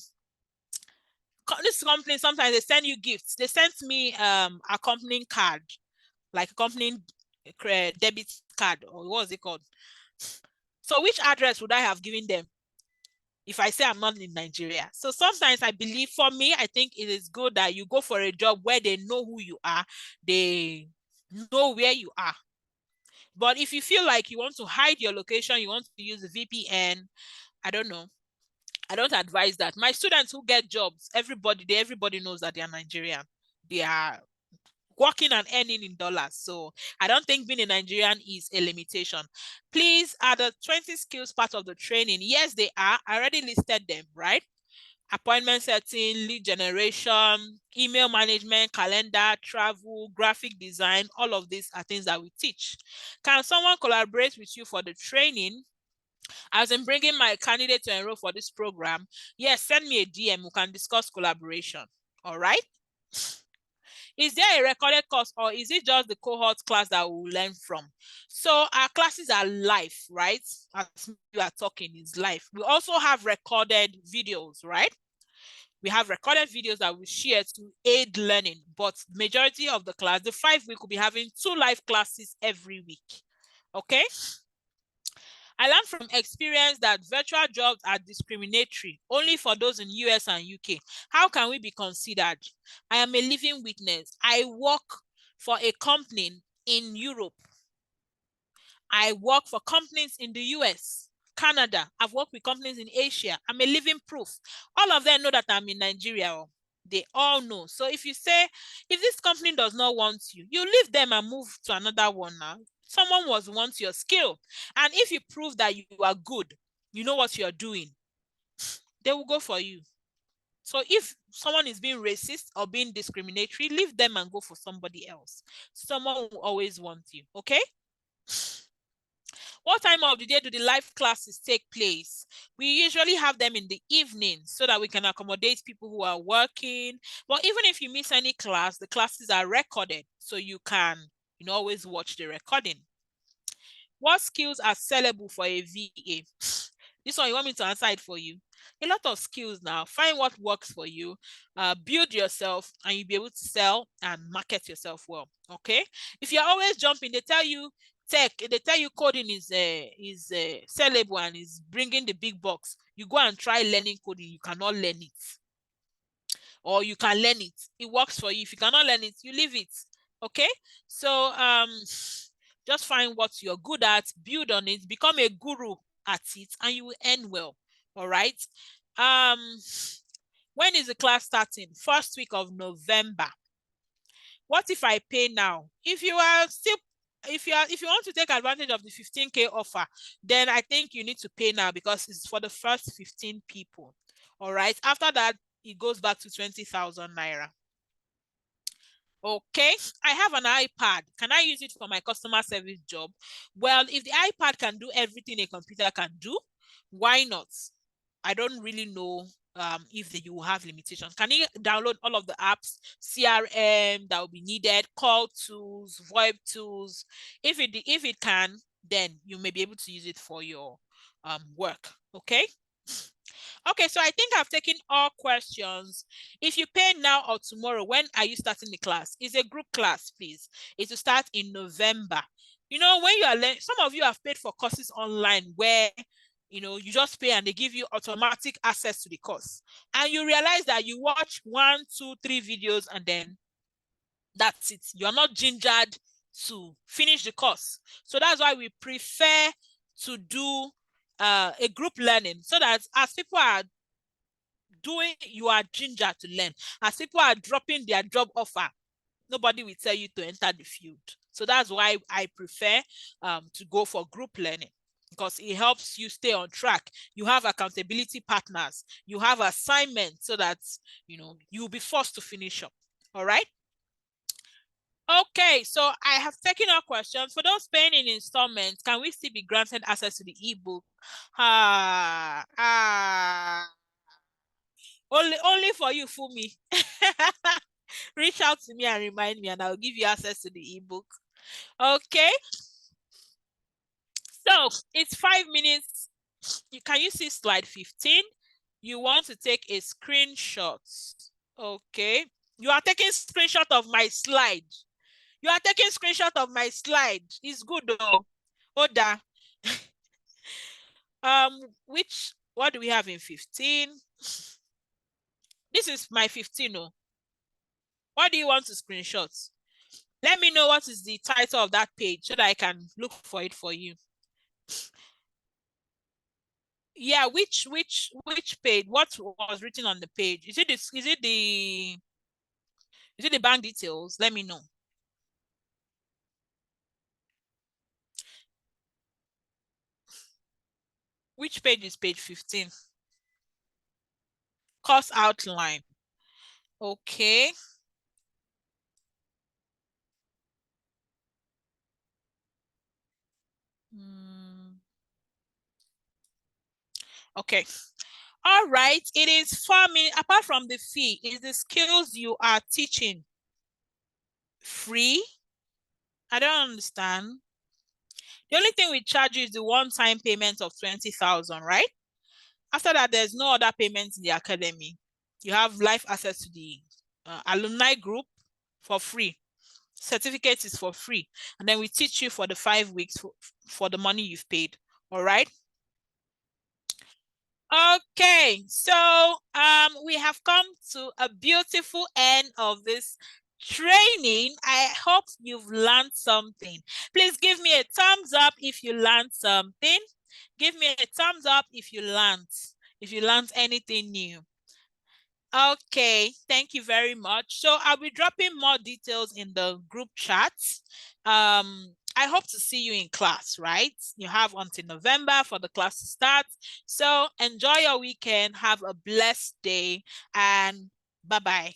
This company, sometimes they send you gifts. They sent me accompanying card, like accompanying debit card, or what was it called? So which address would I have given them if I say I'm not in Nigeria? So sometimes I believe, for me, I think it is good that you go for a job where they know who you are, they know where you are. But if you feel like you want to hide your location, you want to use a VPN, I don't know. I don't advise that. My students who get jobs, everybody knows that they are Nigerian. They are working and earning in dollars. So I don't think being a Nigerian is a limitation. Please, are the 20 skills part of the training? Yes, they are. I already listed them, right? Appointment setting, lead generation, email management, calendar, travel, graphic design, all of these are things that we teach. Can someone collaborate with you for the training? As in bringing my candidate to enroll for this program? Yes, send me a DM. We can discuss collaboration. All right. Is there a recorded course, or is it just the cohort class that we'll learn from? So our classes are live, right? As you are talking, is live. We also have recorded videos, right? We have recorded videos that we share to aid learning, but majority of the class, the 5 week, will be having 2 live classes every week. Okay. I learned from experience that virtual jobs are discriminatory only for those in US and UK. How can we be considered? I am a living witness. I work for a company in Europe. I work for companies in the US, Canada. I've worked with companies in Asia. I'm a living proof. All of them know that I'm in Nigeria. They all know. So if you say, if this company does not want you, you leave them and move to another one now. Someone wants your skill. And if you prove that you are good, you know what you're doing, they will go for you. So if someone is being racist or being discriminatory, leave them and go for somebody else. Someone will always want you, okay? What time of the day do the live classes take place? We usually have them in the evening so that we can accommodate people who are working. But even if you miss any class, the classes are recorded, so you can always watch the recording. What skills are sellable for a VA? This one, you want me to answer it for you? A lot of skills now. Find what works for you, build yourself, and you'll be able to sell and market yourself well. Okay. If you're always jumping, they tell you they tell you coding is sellable and is bringing the big bucks. You go and try learning coding, you cannot learn it. Or you can learn it. It works for you. If you cannot learn it, you leave it. Okay. So just find what you're good at, build on it, become a guru at it, and you will earn well. All right. When is the class starting? First week of November. What if I pay now? If you want to take advantage of the 15K offer, then I think you need to pay now because it's for the first 15 people. All right. After that, it goes back to 20,000 naira. Okay, I have an iPad. Can I use it for my customer service job? Well, if the iPad can do everything a computer can do, why not? I don't really know if you will have limitations. Can you download all of the apps, CRM that will be needed, call tools, VoIP tools? If it can, then you may be able to use it for your work. Okay. Okay, so I think I've taken all questions. If you pay now or tomorrow, when are you starting the class? It's a group class, please. It will start in November. You know, when you are learning, some of you have paid for courses online where, you know, you just pay and they give you automatic access to the course. And you realize that you watch 1, 2, 3 videos and then that's it. You're not gingered to finish the course. So that's why we prefer to do a group learning, so that as people are doing, you are ginger to learn. As people are dropping their job offer, nobody will tell you to enter the field. So that's why I prefer to go for group learning, because it helps you stay on track. You have accountability partners, you have assignments, so that, you know, you'll be forced to finish up. All right. Okay, so I have taken our questions. For those paying in installments, can we still be granted access to the ebook? Only for you, Fumi. Reach out to me and remind me, and I'll give you access to the ebook. Okay. So it's 5 minutes. Can you see slide 15? You want to take a screenshot. Okay. You are taking screenshot of my slide. You are taking screenshot of my slide. It's good though. Oda. What do we have in 15? This is my 15. Oh. What do you want to screenshot? Let me know what is the title of that page so that I can look for it for you. Yeah, which page? What was written on the page? Is it the bank details? Let me know. Which page is page 15? Course outline. Okay. Okay. All right. It is farming. Apart from the fee, is the skills you are teaching free? I don't understand. The only thing we charge you is the one-time payment of 20,000, right? After that, there's no other payments in the academy. You have live access to the alumni group for free. Certificate is for free. And then we teach you for the 5 weeks for the money you've paid. All right. Okay, so we have come to a beautiful end of this training. I hope you've learned something. Please give me a thumbs up if you learned something. Give me a thumbs up if you learned anything new. Okay, thank you very much. So I'll be dropping more details in the group chat. I hope to see you in class, right? You have until November for the class to start. So enjoy your weekend. Have a blessed day and bye-bye.